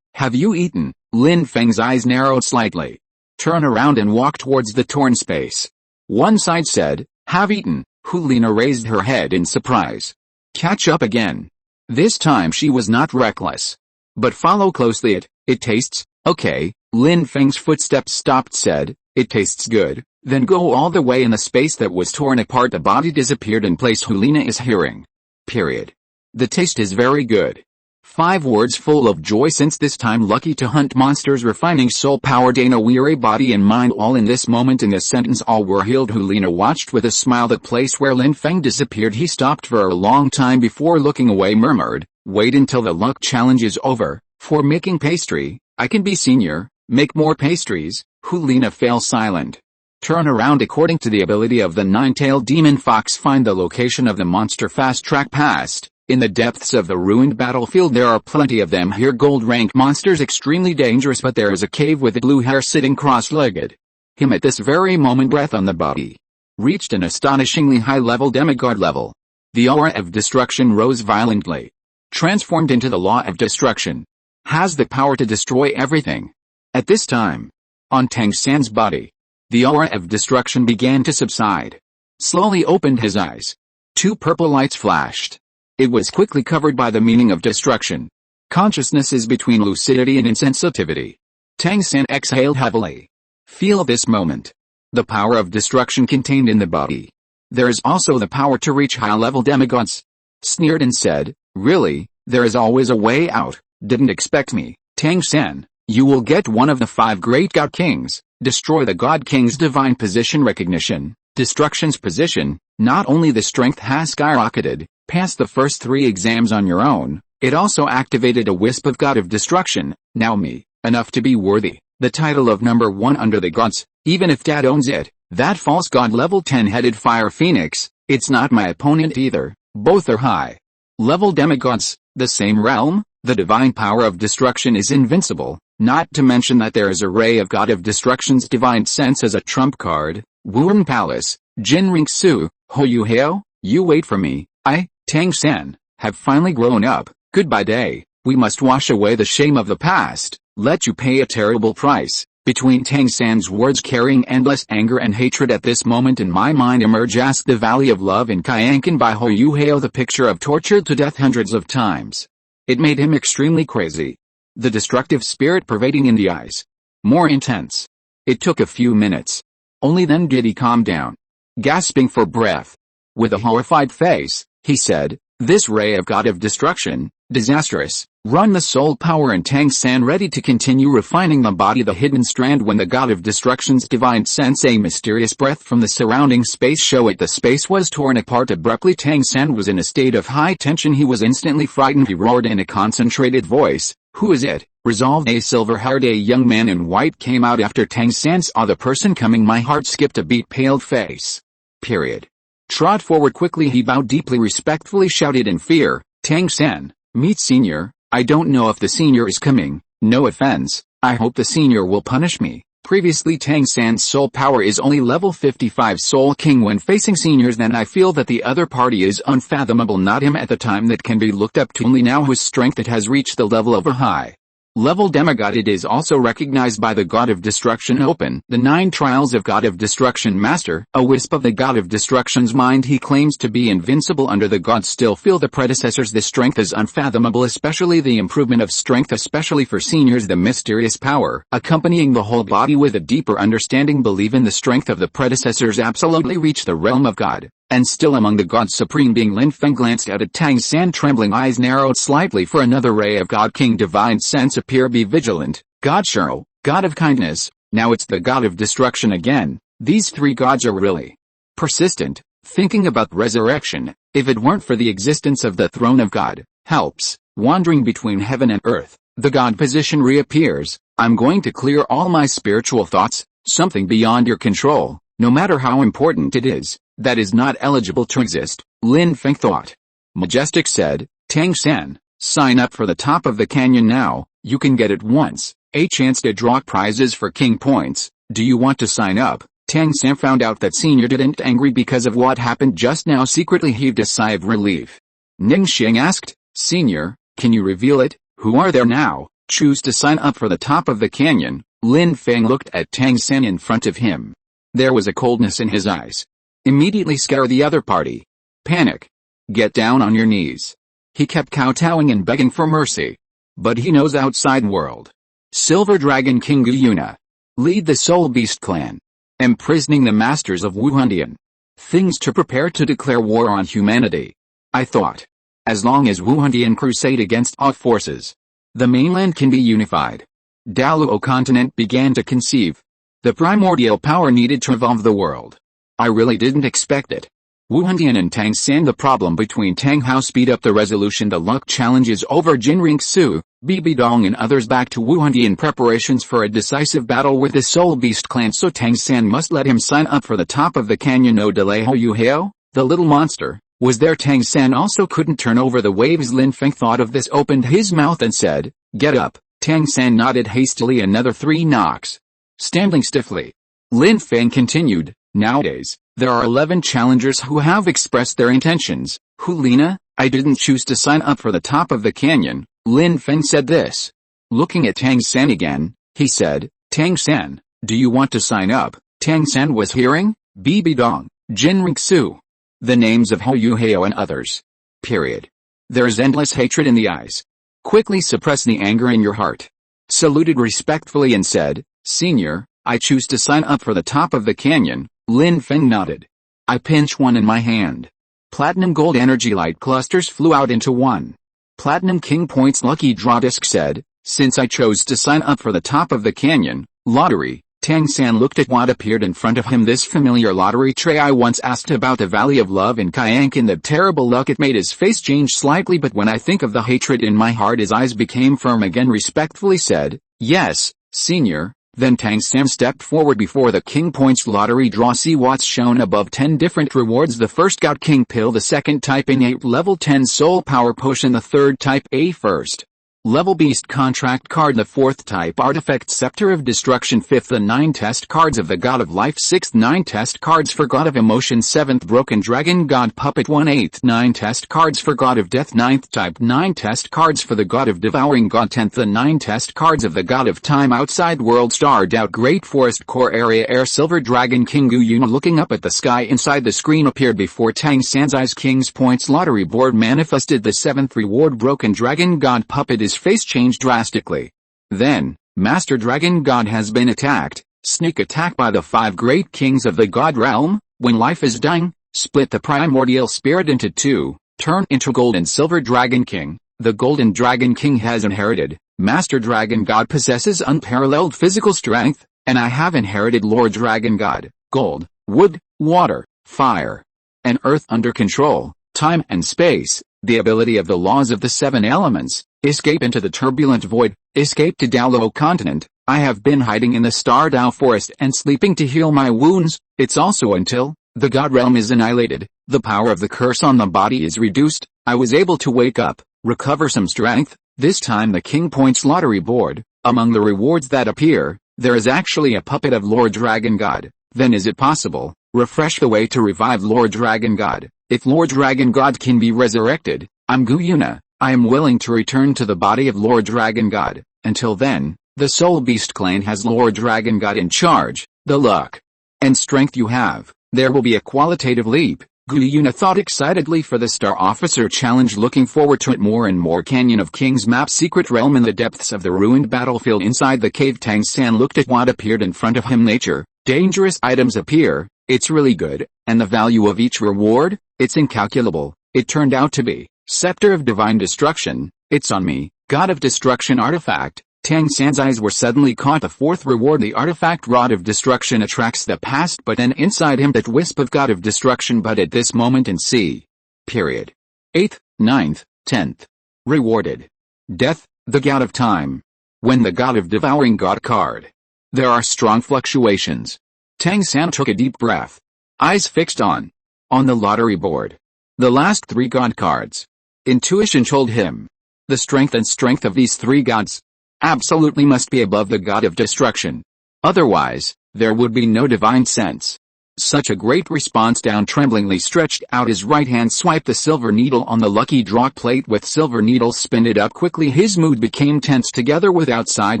have you eaten? Lin Feng's eyes narrowed slightly. Turn around and walk towards the torn space. One side said, have eaten. Liena raised her head in surprise. Catch up again. This time she was not reckless. But follow closely. It tastes, okay. Lin Feng's footsteps stopped. Said, it tastes good. Then go all the way in the space that was torn apart. The body disappeared in place. Liena is hearing. Period. The taste is very good. 5 words full of joy, since this time lucky to hunt monsters, refining soul power, Dana weary body and mind all in this moment. In this sentence all were healed. Who Liena watched with a smile. The place where Lin Feng disappeared, he stopped for a long time before looking away, murmured, wait until the luck challenge is over. For making pastry, I can be senior, make more pastries. Who Liena fell silent. Turn around. According to the ability of the nine-tailed demon fox, find the location of the monster, fast track past. In the depths of the ruined battlefield there are plenty of them here, gold rank monsters, extremely dangerous, but there is a cave with blue hair sitting cross-legged. Him at this very moment, breath on the body. Reached an astonishingly high level, demigod level. The aura of destruction rose violently. Transformed into the law of destruction. Has the power to destroy everything. At this time, on Tang San's body, the aura of destruction began to subside. Slowly opened his eyes. 2 purple lights flashed. It was quickly covered by the meaning of destruction. Consciousness is between lucidity and insensitivity. Tang San exhaled heavily. Feel this moment. The power of destruction contained in the body. There is also the power to reach high-level demigods. Sneered and said, really, there is always a way out. Didn't expect me, Tang San. You will get one of the 5 great God Kings. Destroy the God King's divine position recognition. Destruction's position. Not only the strength has skyrocketed, past the first 3 exams on your own, it also activated a wisp of God of destruction. Now me, enough to be worthy, the title of number 1 under the gods, even if Dad owns it, that false god level 10-headed fire phoenix, it's not my opponent either, both are high level demigods, the same realm. The divine power of destruction is invincible, not to mention that there is a ray of God of destruction's divine sense as a trump card. Wuhun Palace, Jinring Su, Ho Yu Heo, you wait for me, I, Tang San, have finally grown up. Goodbye day, we must wash away the shame of the past, let you pay a terrible price. Between Tang San's words carrying endless anger and hatred at this moment in my mind emerge Ask the Valley of Love in Kyankan by Ho Yu Heo, the picture of tortured to death hundreds of times. It made him extremely crazy. The destructive spirit pervading in the eyes. More intense. It took a few minutes. Only then did he calm down. Gasping for breath. With a horrified face, he said, this ray of God of destruction, disastrous, run the soul power in Tang San, ready to continue refining the body, the hidden strand when the God of destruction's divine sense, a mysterious breath from the surrounding space show it. The space was torn apart abruptly. Tang San was in a state of high tension. He was instantly frightened. He roared in a concentrated voice, who is it? Resolved. A silver-haired young man in white came out after Tang San saw the person coming. My heart skipped a beat. Paled face. Period. Trot forward quickly. He bowed deeply, respectfully shouted in fear, Tang San, meet senior. I don't know if the senior is coming, no offense, I hope the senior will punish me. Previously Tang San's soul power is only level 55 Soul King. When facing seniors then I feel that the other party is unfathomable, not him at the time that can be looked up to, only now whose strength it has reached the level of a high level demigod. It is also recognized by the God of Destruction. Open the 9 trials of God of Destruction Master, a wisp of the God of Destruction's mind. He claims to be invincible under the gods, still feel the predecessors. The strength is unfathomable, especially the improvement of strength, especially for seniors. The mysterious power accompanying the whole body with a deeper understanding, believe in the strength of the predecessors, absolutely reach the realm of God. And still among the gods, supreme being Lin Feng glanced out at Tang San, trembling eyes narrowed slightly for another ray of God King divine sense appear. Be vigilant, God Shiro, God of kindness. Now it's the God of destruction again. These 3 gods are really persistent, thinking about resurrection. If it weren't for the existence of the throne of God, helps, wandering between heaven and earth, the God position reappears. I'm going to clear all my spiritual thoughts, something beyond your control, no matter how important it is, that is not eligible to exist, Lin Feng thought. Majestic said, Tang San, sign up for the top of the canyon now, you can get it once, a chance to draw prizes for king points. Do you want to sign up? Tang San found out that senior didn't angry because of what happened just now, secretly heaved a sigh of relief. Ning Xing asked, senior, can you reveal it? Who are there now? Choose to sign up for the top of the canyon. Lin Feng looked at Tang San in front of him. There was a coldness in his eyes. Immediately scare the other party. Panic. Get down on your knees. He kept kowtowing and begging for mercy. But he knows outside world. Silver Dragon King Yuna. Lead the Soul Beast clan. Imprisoning the masters of Wuhun. Things to prepare to declare war on humanity. I thought. As long as Wuhun crusade against off forces, the mainland can be unified. Douluo Continent began to conceive the primordial power needed to evolve the world. I really didn't expect it. Wuhun and Tang San. The problem between Tang how speed up the resolution the luck challenges over Jinring Su, Bibi Dong and others back to Wuhun in preparations for a decisive battle with the Soul Beast clan, so Tang San must let him sign up for the top of the canyon. No delay. Ho Yu Heo, the little monster, was there. Tang San also couldn't turn over the waves. Lin Feng thought of this, opened his mouth and said, "Get up." Tang San nodded hastily. Another 3 knocks. Standing stiffly, Lin Feng continued, "Nowadays, there are 11 challengers who have expressed their intentions. Who? Liena? I didn't choose to sign up for the top of the canyon." Lin Feng said this. Looking at Tang San again, he said, "Tang San, do you want to sign up?" Tang San was hearing, Bibi Dong, Jinring Su, the names of Ho Yu Heo and others. Period. There's endless hatred in the eyes. Quickly suppress the anger in your heart. Saluted respectfully and said, "Senior, I choose to sign up for the top of the canyon." Lin Feng nodded. I pinch one in my hand. Platinum gold energy light clusters flew out into one. Platinum King Points lucky draw disc said, "Since I chose to sign up for the top of the canyon, lottery." Tang San looked at what appeared in front of him. This familiar lottery tray. I once asked about the Valley of Love in Kayank and the terrible luck it made. His face changed slightly, but when I think of the hatred in my heart, his eyes became firm again. Respectfully said, "Yes, Senior." Then Tang San stepped forward before the King Points lottery draw. See what's shown above. 10 different rewards. The first God King Pill, the second type innate level 10 Soul Power Potion, the third type A first level Beast Contract card, the fourth type Artifact Scepter of Destruction, fifth the 9 test cards of the God of Life, sixth 9 test cards for God of Emotion, seventh Broken Dragon God Puppet 1, eighth 9 test cards for God of Death, ninth type 9 test cards for the God of Devouring God, 10th the 9 test cards of the God of Time, Outside World Star Doubt Great Forest Core Area Air Silver Dragon King Gu Yun. Looking up at the sky inside the screen appeared before Tang San's eyes. King's Points lottery board manifested the 7th reward. Broken Dragon God Puppet. His face changed drastically. Then, Master Dragon God has been attacked. Sneak attack by the 5 great kings of the God realm. When life is dying, split the primordial spirit into 2, turn into Gold and Silver Dragon King. The Golden Dragon King has inherited. Master Dragon God possesses unparalleled physical strength, and I have inherited Lord Dragon God, Gold, Wood, Water, Fire, and Earth under control, time and space, the ability of the laws of the 7 elements. Escape into the turbulent void, escape to Douluo Continent. I have been hiding in the Star Dao Forest and sleeping to heal my wounds. It's also until the God realm is annihilated, the power of the curse on the body is reduced, I was able to wake up, recover some strength. This time the King Points lottery board, among the rewards that appear, there is actually a puppet of Lord Dragon God. Then is it possible? Refresh the way to revive Lord Dragon God. If Lord Dragon God can be resurrected, I'm Gu Yuna. I am willing to return to the body of Lord Dragon God. Until then, the Soul Beast clan has Lord Dragon God in charge. The luck and strength you have, there will be a qualitative leap. Gu Yuna thought excitedly for the Star Officer challenge, looking forward to it more and more. Canyon of Kings map, secret realm in the depths of the ruined battlefield. Inside the cave, Tang San looked at what appeared in front of him. Nature, dangerous items appear. It's really good, and the value of each reward, it's incalculable. It turned out to be Scepter of Divine Destruction. It's on me, God of Destruction artifact. Tang San's eyes were suddenly caught. The 4th reward, the artifact Rod of Destruction, attracts the past, but then inside him that wisp of God of Destruction. But at this moment in C. Period. 8th, 9th, 10th. Rewarded. Death, the God of Time. When the God of Devouring God card. There are strong fluctuations. Tang San took a deep breath. Eyes fixed on the lottery board. The last 3 God cards. Intuition told him. The strength of these 3 gods absolutely must be above the God of Destruction. Otherwise, there would be no divine sense. Such a great response. Down tremblingly stretched out his right hand, swiped the silver needle on the lucky draw plate with silver needles. Spin it up quickly. His mood became tense. Together with outside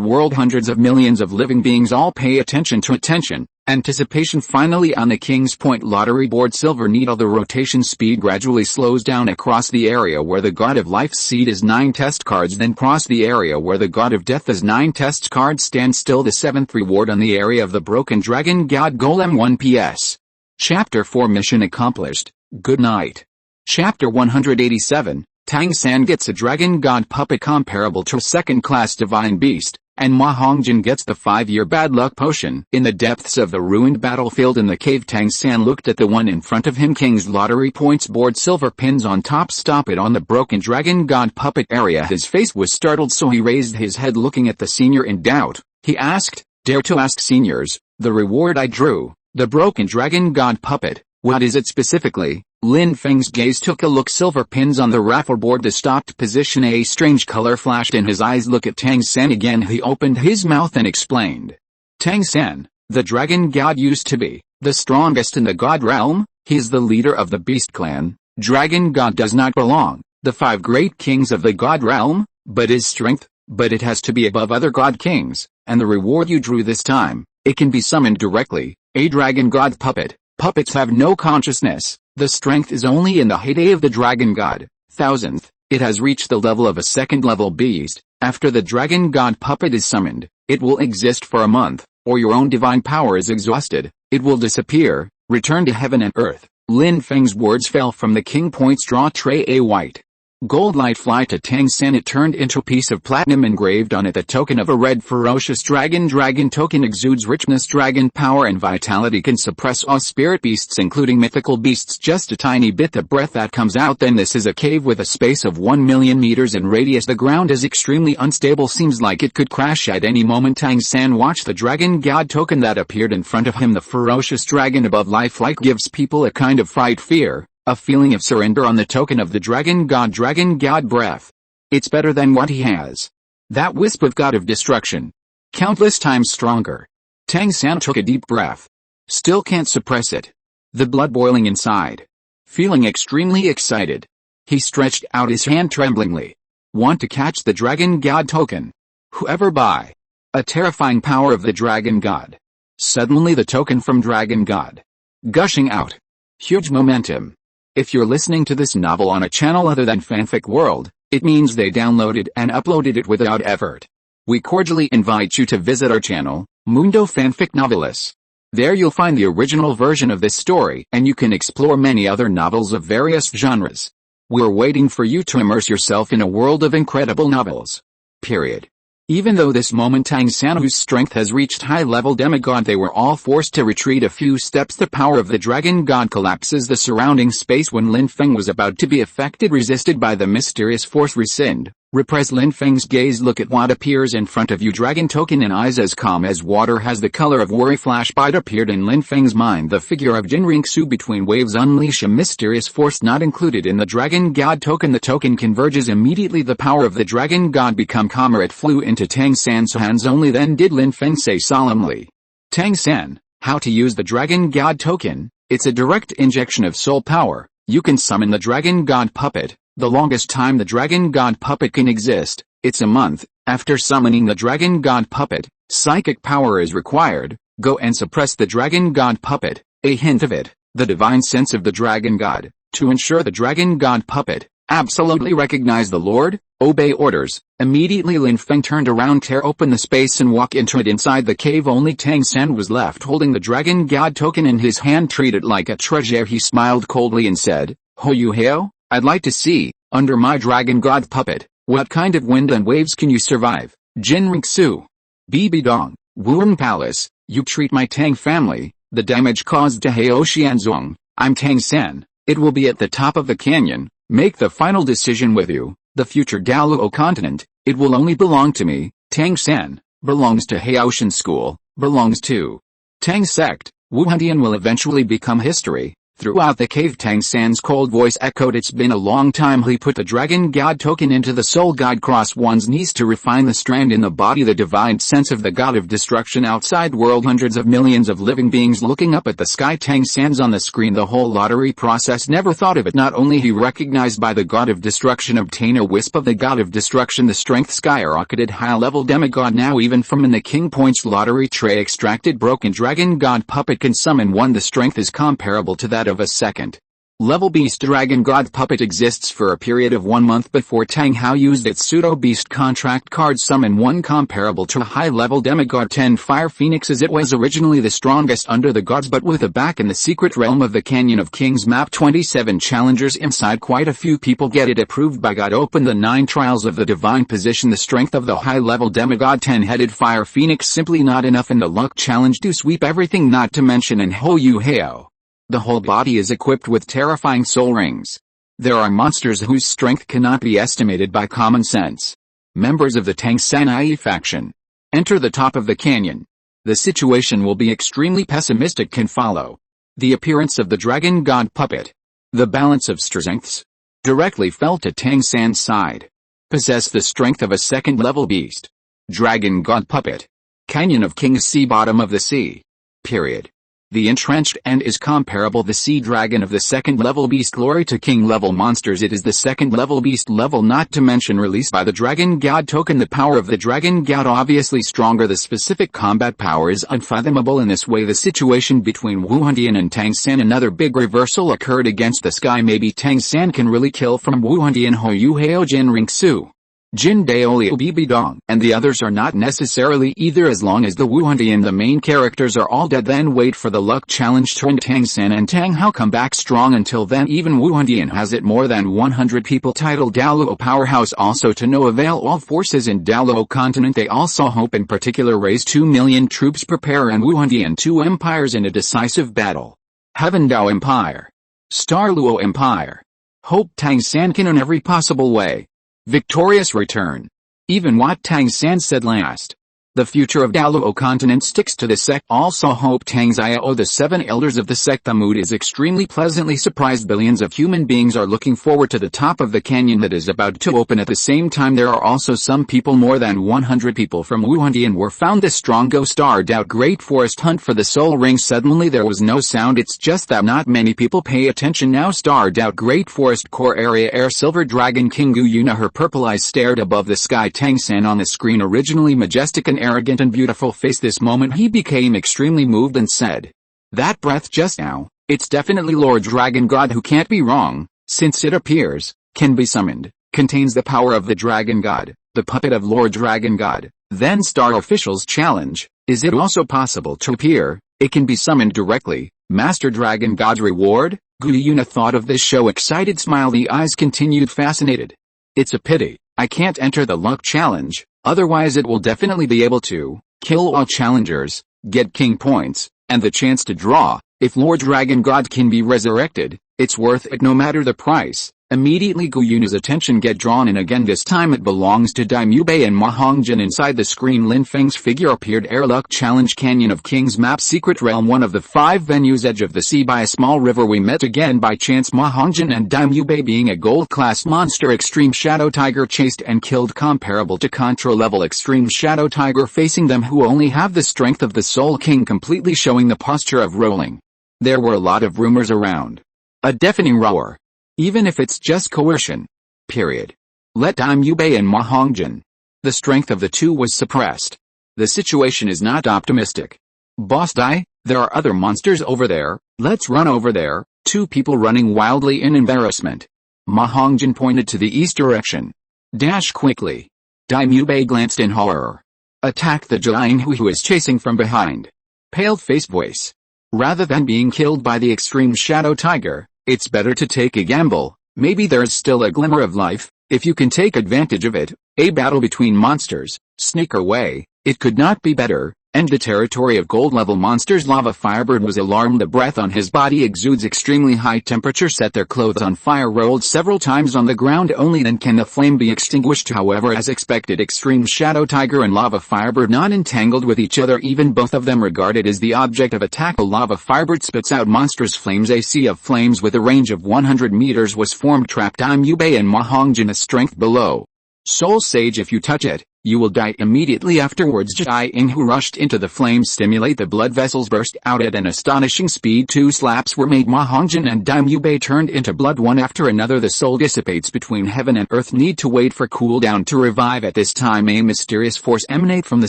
world, hundreds of millions of living beings all pay attention to attention. Anticipation. Finally on the King's Point lottery board, silver needle. The rotation speed gradually slows down across the area where the God of Life's seed is 9 test cards, then cross the area where the God of Death is 9 test cards. Stand still. The 7th reward on the area of the Broken Dragon God Golem. 1 PS. Chapter 4 Mission accomplished. Good night. Chapter 187, Tang San gets a dragon god puppet comparable to a second-class divine beast, and Ma Hongjin gets the 5-year bad luck potion. In the depths of the ruined battlefield in the cave, Tang San looked at the one in front of him. King's lottery points board, silver pins on top. Stop it on the broken dragon god puppet area. His face was startled, so he raised his head, looking at the senior in doubt. He asked, "Dare to ask, seniors, the reward I drew, the broken dragon god puppet, what is it specifically?" Lin Feng's gaze took a look. Silver pins on the raffle board. The stopped position. A strange color flashed in his eyes. Look at Tang San again. He opened his mouth and explained. Tang San, the dragon god used to be the strongest in the god realm. He is the leader of the beast clan. Dragon god does not belong the 5 great kings of the god realm, but his strength, but it has to be above other god kings, and the reward you drew this time, it can be summoned directly, a dragon god puppet. Puppets have no consciousness. The strength is only in the heyday of the dragon god. 1000th, it has reached the level of a second-level beast. After the dragon god puppet is summoned, it will exist for a month, or your own divine power is exhausted. It will disappear, return to heaven and earth. Lin Feng's words fell from the king point straw tray. A white gold light fly to Tang San. It turned into a piece of platinum engraved on it the token of a red ferocious dragon. Dragon token exudes richness, dragon power and vitality, can suppress all spirit beasts including mythical beasts. Just a tiny bit the breath that comes out. Then this is a cave with a space of 1 million meters in radius. The ground is extremely unstable, seems like it could crash at any moment. Tang San watched the dragon god token that appeared in front of him. The ferocious dragon above lifelike gives people a kind of fright, fear, a feeling of surrender on the token of the dragon god breath. It's better than what he has. That wisp of god of destruction. Countless times stronger. Tang San took a deep breath. Still can't suppress it. The blood boiling inside. Feeling extremely excited. He stretched out his hand tremblingly. Want to catch the dragon god token? Whoever by a terrifying power of the dragon god. Suddenly the token from dragon god. Gushing out. Huge momentum. If you're listening to this novel on a channel other than Fanfic World, it means they downloaded and uploaded it without effort. We cordially invite you to visit our channel, Mundo Fanfic Novelis. There you'll find the original version of this story, and you can explore many other novels of various genres. We're waiting for you to immerse yourself in a world of incredible novels. Period. Even though this moment Tang San, whose strength has reached high-level demigod, they were all forced to retreat a few steps. The power of the dragon god collapses the surrounding space. When Lin Feng was about to be affected, resisted by the mysterious force, rescind. Repress Lin Feng's gaze. Look at what appears in front of you. Dragon token in eyes as calm as water, has the color of worry. Flashbite appeared in Lin Feng's mind. The figure of Jin Ringsu between waves. Unleash a mysterious force not included in the dragon god token. The token converges immediately. The power of the dragon god become calmer. It flew into Tang San's hands. Only then did Lin Feng say solemnly, "Tang San, how to use the dragon god token? It's a direct injection of soul power. You can summon the dragon god puppet. The longest time the dragon god puppet can exist, it's a month. After summoning the dragon god puppet, psychic power is required. Go and suppress the dragon god puppet, a hint of it, the divine sense of the dragon god, to ensure the dragon god puppet absolutely recognize the Lord, obey orders." Immediately Lin Feng turned around, tear open the space and walk into it. Inside the cave only Tang San was left, holding the dragon god token in his hand. Treat it like a treasure. He smiled coldly and said, "Ho you heo? I'd like to see, under my dragon god puppet, what kind of wind and waves can you survive?" Jin Ringsu. Bibi Dong, Wuhun Palace. You treat my Tang family, the damage caused to Heoxianzong. I'm Tang San. It will be at the top of the canyon. Make the final decision with you. The future Douluo Continent, it will only belong to me. Tang San, belongs to Heoxian School, belongs to Tang Sect. Wuhuntian will eventually become history. Throughout the cave Tang San's cold voice echoed. It's been a long time. He put the dragon god token into the soul god. Cross one's knees to refine the strand in the body. The divine sense of the god of destruction outside world. Hundreds of millions of living beings looking up at the sky. Tang San's on the screen. The whole lottery process, never thought of it. Not only he recognized by the god of destruction, obtain a wisp of the god of destruction. The strength skyrocketed. High-level demigod now. Even from in the king points lottery tray extracted broken dragon god puppet can summon one. The strength is comparable to that of a second Level Beast Dragon God Puppet exists for a period of 1 month before Tang Hao used its pseudo-beast contract card summon one comparable to a high-level demigod 10 Fire Phoenixes. It was originally the strongest under the gods, but with a back in the secret realm of the Canyon of Kings map 27 challengers inside, quite a few people get it approved by God. Open the 9 trials of the divine position. The strength of the high-level demigod 10-headed Fire Phoenix simply not enough in the luck challenge to sweep everything, not to mention in Ho Yu Heo. The whole body is equipped with terrifying soul rings. There are monsters whose strength cannot be estimated by common sense. Members of the Tang San faction enter the top of the canyon. The situation will be extremely pessimistic. Can follow. The appearance of the dragon god puppet. The balance of strengths directly felt at Tang San's side. Possess the strength of a second-level beast. Dragon god puppet. Canyon of Kings, sea bottom of the sea. Period. The entrenched and is comparable the sea dragon of the second-level beast. Glory to king-level monsters. It is the second-level beast level, not to mention released by the dragon god token. The power of the dragon god obviously stronger. The specific combat power is unfathomable. In this way the situation between Wuhun Temple and Tang San, another big reversal occurred against the sky. Maybe Tang San can really kill from Wuhun Temple. Ho Yu Heo Jin Ring Su, Jin Daolio Bibi Dong and the others are not necessarily either. As long as the Wuhun Temple and the main characters are all dead, then wait for the luck challenge turn. Tang San and Tang Hao come back strong. Until then even Wuhun Temple has it more than 100 people titled Douluo Powerhouse. Also to no avail, all forces in Douluo Continent. They also hope in particular raise 2 million troops. Prepare and Wuhun Temple and 2 empires in a decisive battle. Heaven Dao Empire. Star Luo Empire. Hope Tang San can in every possible way. Victorious return. Even what Tang San said last. The future of Douluo Continent sticks to the sect. Also hope Tang Xiao, the 7 elders of the sect. The mood is extremely pleasantly surprised. Billions of human beings are looking forward to the top of the canyon that is about to open. At the same time there are also some people, more than 100 people from Wuhun Temple were found. The strong go starred out Great Forest hunt for the soul ring. Suddenly there was no sound. It's just that not many people pay attention now. Starred out Great Forest core area air silver dragon King Gu Yuna. Her purple eyes stared above the sky. Tang San on the screen, originally majestic and arrogant and beautiful face. This moment he became extremely moved and said, "That breath just now, it's definitely Lord Dragon God, who can't be wrong, since it appears, can be summoned, contains the power of the Dragon God, the puppet of Lord Dragon God." Then Star Officials challenge, is it also possible to appear, it can be summoned directly, Master Dragon God's reward? Gu Yuna thought of this show, excited smile, the eyes continued fascinated. It's a pity, I can't enter the luck challenge. Otherwise it will definitely be able to kill all challengers, get king points, and the chance to draw. If Lord Dragon God can be resurrected, it's worth it no matter the price. Immediately Gu Yuna's attention get drawn in again. This time it belongs to Daimyo Bei and Ma Hongjin. Inside the screen Lin Feng's figure appeared. Air Luck Challenge Canyon of Kings map secret realm, one of the 5 venues, edge of the sea by a small river. We met again by chance, Ma Hongjin and Daimyo Bei being a gold class monster. Extreme Shadow Tiger chased and killed comparable to Contra level Extreme Shadow Tiger facing them, who only have the strength of the Soul King, completely showing the posture of rolling. There were a lot of rumors around. A deafening roar. Even if it's just coercion. Period. Let Daimyo Bei and Ma Hongjin. The strength of the two was suppressed. The situation is not optimistic. Boss Dai, there are other monsters over there, let's run over there. 2 people running wildly in embarrassment. Ma Hongjin pointed to the east direction. Dash quickly. Daimyo Bei glanced in horror. Attack the giant who is chasing from behind. Pale-faced voice. Rather than being killed by the Extreme Shadow Tiger, it's better to take a gamble. Maybe there's still a glimmer of life, if you can take advantage of it. A battle between monsters, sneak away, it could not be better. And the territory of gold-level monsters. Lava Firebird was alarmed. The breath on his body exudes extremely high temperature. Set their clothes on fire, rolled several times on the ground. Only then can the flame be extinguished. However, as expected, Extreme Shadow Tiger and Lava Firebird not entangled with each other, even both of them regarded as the object of attack. A Lava Firebird spits out monstrous flames. A sea of flames with a range of 100 meters was formed. Trapped Daimyo Bei and Ma Hongjin a strength below. Soul Sage, if you touch it, you will die immediately afterwards. Jai Ing, who rushed into the flames, stimulate the blood vessels burst out at an astonishing speed. 2 slaps were made. Ma Hongjin and Daimyo Bei turned into blood one after another. The soul dissipates between heaven and earth. Need to wait for cooldown to revive. At this time a mysterious force emanate from the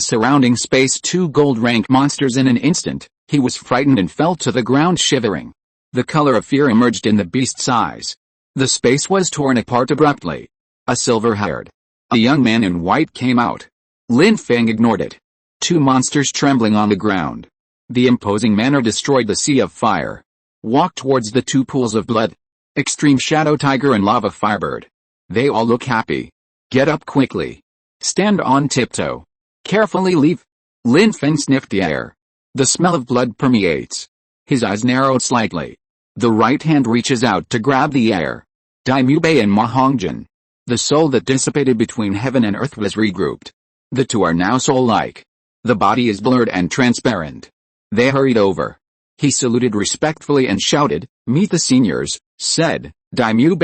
surrounding space. 2 gold rank monsters in an instant. He was frightened and fell to the ground shivering. The color of fear emerged in the beast's eyes. The space was torn apart abruptly. A silver-haired, a young man in white came out. Lin Feng ignored it. Two monsters trembling on the ground. The imposing manner destroyed the sea of fire. Walked towards the two pools of blood. Extreme Shadow Tiger and Lava Firebird. They all look happy. Get up quickly. Stand on tiptoe. Carefully leave. Lin Feng sniffed the air. The smell of blood permeates. His eyes narrowed slightly. The right hand reaches out to grab the air. Daimyo and Ma Hongjin. The soul that dissipated between heaven and earth was regrouped. The two are now soul-like. The body is blurred and transparent. They hurried over. He saluted respectfully and shouted, "Meet the seniors," said, "Daimyo,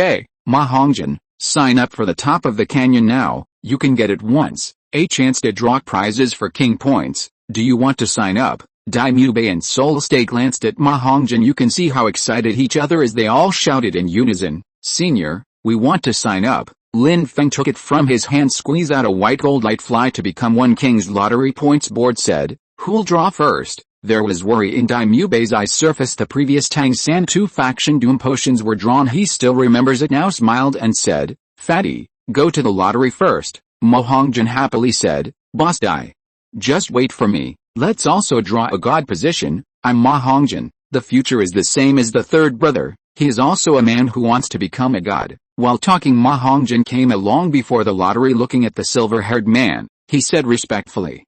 Ma Hongjin, sign up for the top of the canyon now, you can get it once, a chance to draw prizes for king points, do you want to sign up?" Daimyo and Soul Stay glanced at Ma Hongjin. You can see how excited each other as they all shouted in unison, "Senior, we want to sign up." Lin Feng took it from his hand, squeezed out a white gold light fly to become one king's lottery points board, said, "Who'll draw first?" There was worry in Daimyo's eyes. Surfaced the previous Tang San 2 faction doom potions were drawn. He still remembers it now, smiled and said, "Fatty, go to the lottery first." Ma Hongjin happily said, "Boss Dai. Just wait for me, let's also draw a god position. I'm Ma Hongjin, the future is the same as the third brother, he is also a man who wants to become a god." While talking, Ma Hongjin came along before the lottery. Looking at the silver-haired man, he said respectfully,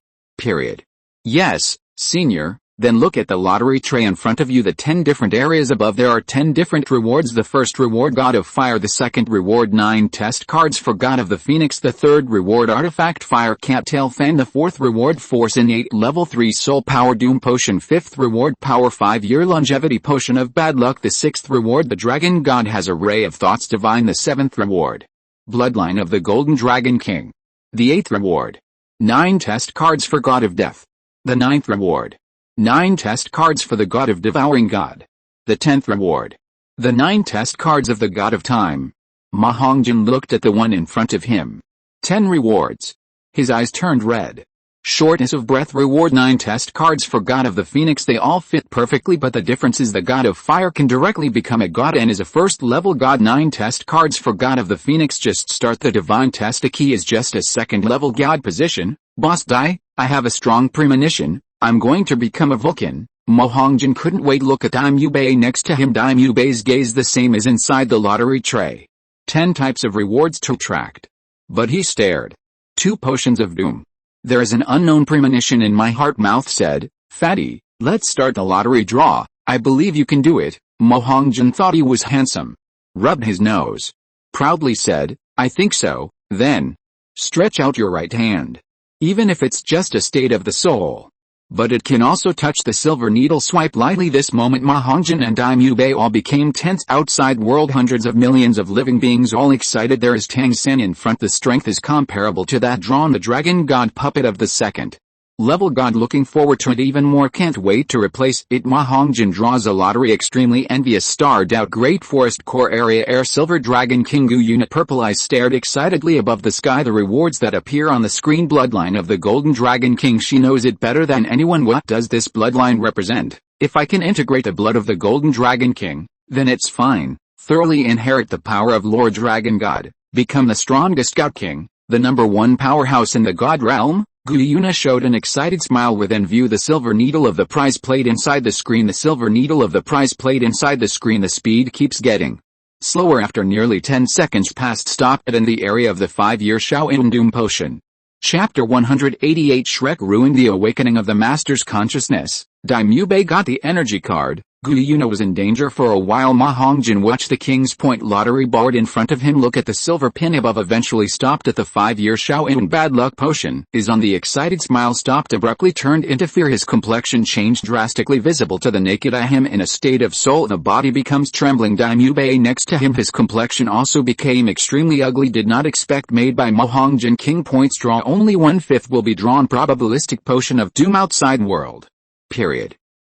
"Yes, senior." Then look at the lottery tray in front of you, the 10 different areas above. There are 10 different rewards. The first reward, God of Fire. The second reward, 9 test cards for God of the Phoenix. The third reward, Artifact Fire Cattail Fan. The fourth reward, Force Innate Level 3 Soul Power Doom Potion. Fifth reward, Power 5-Year Longevity Potion of Bad Luck. The sixth reward, the Dragon God has a Ray of Thoughts Divine. The seventh reward, Bloodline of the Golden Dragon King. The eighth reward, 9 test cards for God of Death. The ninth reward, 9 test cards for the God of Devouring God. The 10th reward, the 9 test cards of the God of Time. Ma Hongjin looked at the one in front of him. 10 rewards. His eyes turned red. Shortness of breath reward, 9 test cards for God of the Phoenix. They all fit perfectly, but the difference is the God of Fire can directly become a god and is a first level god. 9 test cards for God of the Phoenix just start the divine test. A key is just a second level god position. Boss Dai, I have a strong premonition. I'm going to become a Vulcan. Ma Hongjin couldn't wait. Look at Daimyo next to him. Daimyo's gaze the same as inside the lottery tray. 10 types of rewards to track. But he stared. 2 potions of doom. There is an unknown premonition in my heart. Mouth said, "Fatty, let's start the lottery draw. I believe you can do it." Ma Hongjin thought he was handsome. Rubbed his nose. Proudly said, "I think so." Then, stretch out your right hand. Even if it's just a state of the soul. But it can also touch the silver needle. Swipe lightly. This moment Ma Hongjin and Daimyo all became tense. Outside world, hundreds of millions of living beings all excited. There is Tang San in front. The strength is comparable to that drawn the dragon god puppet of the second level god. Looking forward to it even more. Can't wait to replace it. Ma Hongjin draws a lottery. Extremely envious. Starred out. Great Forest Core Area Air Silver Dragon King Gu Unit. Purple eyes stared excitedly above the sky. The rewards that appear on the screen. Bloodline of the Golden Dragon King. She knows it better than anyone. What does this bloodline represent? If I can integrate the blood of the Golden Dragon King, then it's fine. Thoroughly inherit the power of Lord Dragon God. Become the strongest God King, the #1 powerhouse in the God realm. Guyuna showed an excited smile. Within view, the silver needle of the prize plate inside the screen. The silver needle of the prize plate inside the screen. The speed keeps getting slower. After nearly 10 seconds passed, stopped in the area of the 5-year Shaolin Doom Potion. Chapter 188. Shrek ruined the awakening of the Master's consciousness. Daimyo got the energy card. Guyuna was in danger for a while. Ma Hongjin watched the King's Point lottery board in front of him. Look at the silver pin above. Eventually stopped at the 5-year Shaolin Bad Luck Potion. Is on the excited smile. Stopped abruptly. Turned into fear. His complexion changed drastically, visible to the naked eye. Him in a state of soul. The body becomes trembling. Daimyo next to him. His complexion also became extremely ugly. Did not expect. Made by Ma Hongjin. King Points draw. Only 1/5 will be drawn. Probabilistic Potion of Doom. Outside world.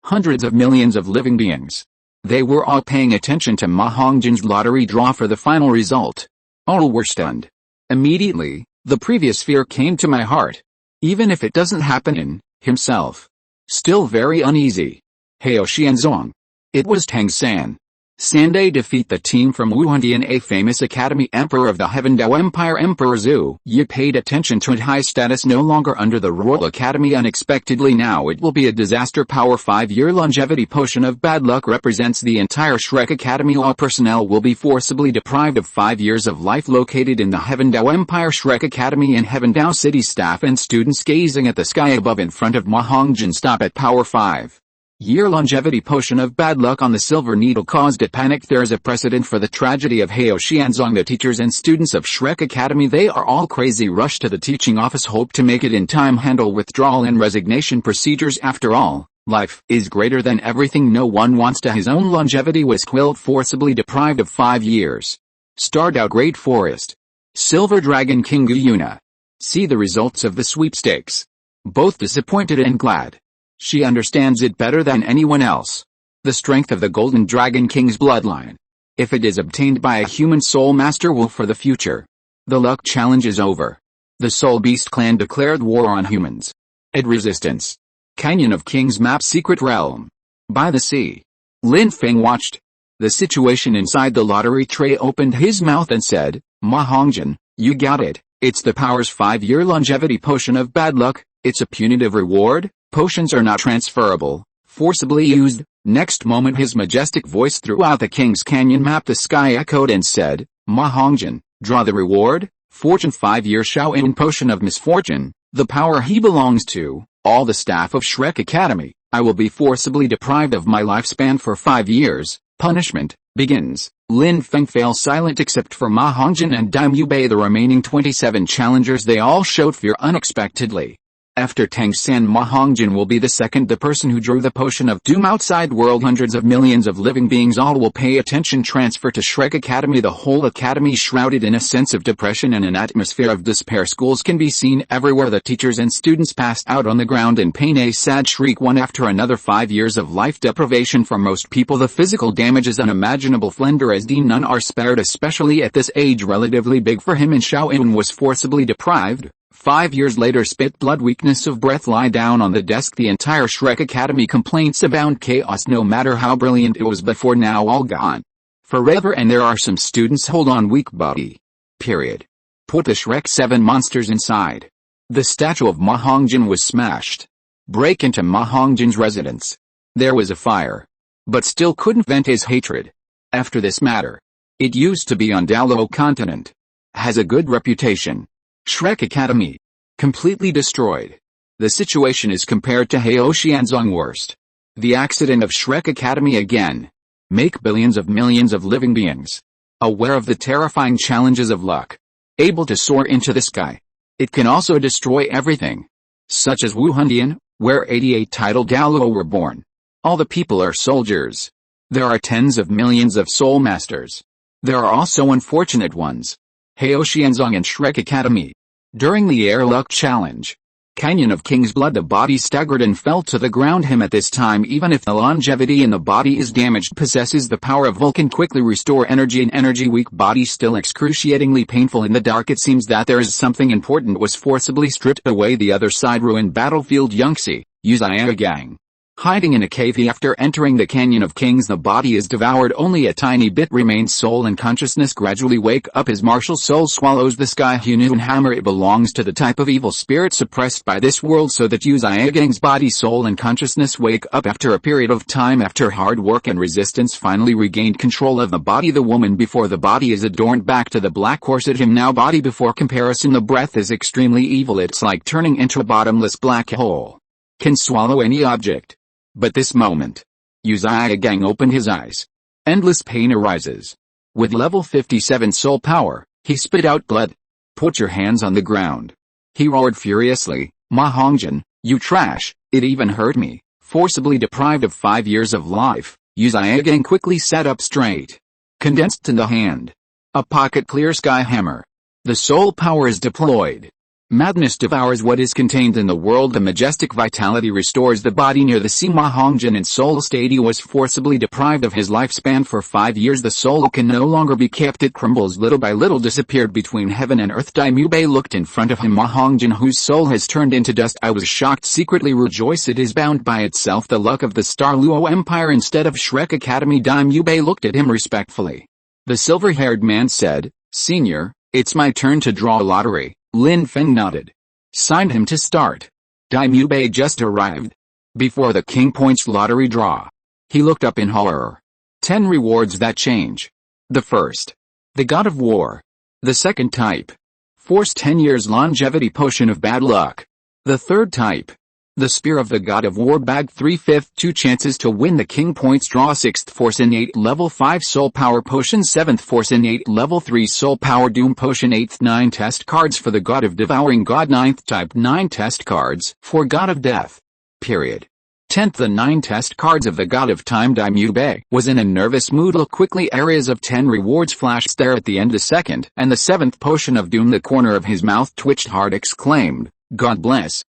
Hundreds of millions of living beings. They were all paying attention to Ma Hongjin's lottery draw for the final result. All were stunned. Immediately, the previous fear came to my heart. Even if it doesn't happen in himself. Still very uneasy. Heo Xianzong. It was Tang San. Sunday defeat the team from Wuhun, a famous academy. Emperor of the Heaven Dao Empire. Emperor Zhu Yi paid attention to it. High status no longer under the Royal Academy. Unexpectedly now it will be a disaster. Power 5-year longevity potion of bad luck represents the entire Shrek Academy. All personnel will be forcibly deprived of 5 years of life. Located in the Heaven Dao Empire Shrek Academy in Heaven Dao City. Staff and students gazing at the sky above in front of Ma Hongjin. Stop at Power 5-year longevity potion of bad luck on the silver needle caused a panic. There is a precedent for the tragedy of Hao Xianzong. The teachers and students of Shrek Academy, they are all crazy. Rush to the teaching office, hope to make it in time. Handle withdrawal and resignation procedures. After all, life is greater than everything. No one wants to his own longevity was quilled, forcibly deprived of 5 years. Starred out Great Forest. Silver Dragon King Guyuna. See the results of the sweepstakes. Both disappointed and glad. She understands it better than anyone else. The strength of the Golden Dragon King's bloodline. If it is obtained by a human soul master will for the future. The luck challenge is over. The Soul Beast clan declared war on humans. At resistance. Canyon of Kings map. Secret realm. By the sea. Lin Feng watched. The situation inside the lottery tray. Opened his mouth and said, Ma Hongjin, you got it. It's the Power's 5-year longevity potion of bad luck. It's a punitive reward. Potions are not transferable, forcibly used. Next moment his majestic voice throughout the King's Canyon map. The sky echoed and said, Ma Hongjin, draw the reward. Fortune 5-year Shaoyin potion of misfortune, the power he belongs to. All the staff of Shrek Academy, I will be forcibly deprived of my lifespan for 5 years. Punishment begins. Lin Feng fell silent except for Ma Hongjin and Dime Yubei. The remaining 27 challengers, they all showed fear unexpectedly. After Tang San, Ma Hongjin will be the second, the person who drew the potion of doom. Outside world, hundreds of millions of living beings all will pay attention. Transfer to Shrek Academy. The whole academy shrouded in a sense of depression and an atmosphere of despair. Schools can be seen everywhere. The teachers and students passed out on the ground in pain, a sad shriek one after another. 5 years of life deprivation for most people. The physical damage is unimaginable. Flender as Dean, none are spared, especially at this age. Relatively big for him, and Shaoyin was forcibly deprived. 5 years later, spit blood, weakness of breath. Lie down on the desk. The entire Shrek Academy complaints abound. Chaos, no matter how brilliant it was before, now all gone forever. And there are some students hold on, weak body. Period. Put the Shrek 7 monsters inside. The statue of Ma Hongjin was smashed. Break into Ma Hongjin's residence. There was a fire, but still couldn't vent his hatred. After this matter, it used to be on Douluo Continent. Has a good reputation. Shrek Academy. Completely destroyed. The situation is compared to Hao Xianzong worst. The accident of Shrek Academy again. Make billions of millions of living beings aware of the terrifying challenges of luck. Able to soar into the sky. It can also destroy everything. Such as Wuhun, where 88 titled Douluo were born. All the people are soldiers. There are tens of millions of soul masters. There are also unfortunate ones. Hao Xianzong and Shrek Academy. During the air luck challenge, Canyon of King's blood, the body staggered and fell to the ground. Him at this time, even if the longevity in the body is damaged, possesses the power of Vulcan. Quickly restore energy. An energy weak body still excruciatingly painful. In the dark it seems that there is something important was forcibly stripped away. The other side, ruined battlefield. Yangtze, Uzaya Gang. Hiding in a cave. After entering the Canyon of Kings, the body is devoured. Only a tiny bit remains. Soul and consciousness gradually wake up as martial soul swallows the sky. Hunun hammer. It belongs to the type of evil spirit suppressed by this world, so that Uzaya Gang's body, soul and consciousness wake up after a period of time. After hard work and resistance, finally regained control of the body. The woman before the body is adorned. Back to the black corset. Him now body before comparison. The breath is extremely evil. It's like turning into a bottomless black hole. Can swallow any object. But this moment, Uzaya Gang opened his eyes. Endless pain arises. With level 57 soul power, he spit out blood. Put your hands on the ground. He roared furiously, Ma Hongjin, you trash, it even hurt me. Forcibly deprived of 5 years of life, Uzaya Gang quickly sat up straight. Condensed in the hand. A pocket clear sky hammer. The soul power is deployed. Madness devours what is contained in the world. The majestic vitality restores the body near the Sima Hongjin and soul state. He was forcibly deprived of his lifespan for 5 years. The soul can no longer be kept. It crumbles little by little, disappeared between heaven and earth. Dai Bei looked in front of him. Ma Hongjin, whose soul has turned into dust. I was shocked, secretly rejoice. It is bound by itself, the luck of the Star Luo Empire instead of Shrek Academy. Dai Bei looked at him respectfully. The silver-haired man said, Senior, it's my turn to draw a lottery. Lin Feng nodded. Signed him to start. Dai Bei just arrived. Before the King Points lottery draw. He looked up in horror. 10 rewards that change. The first. The God of War. The second type. Force 10 years longevity potion of bad luck. The third type. The Spear of the God of War bag 3/5 2 chances to win the King Points draw. 6th Force innate level 5 soul power potion. 7th Force innate level 3 soul power doom potion. 8th 9 test cards for the God of Devouring God. 9th type 9 test cards for God of Death. Period. 10th the 9 test cards of the God of Time. Dai Bei was in a nervous mood. Look quickly, areas of 10 rewards flashed there at the end. The second and the 7th potion of doom. The corner of his mouth twitched hard, exclaimed, God bless.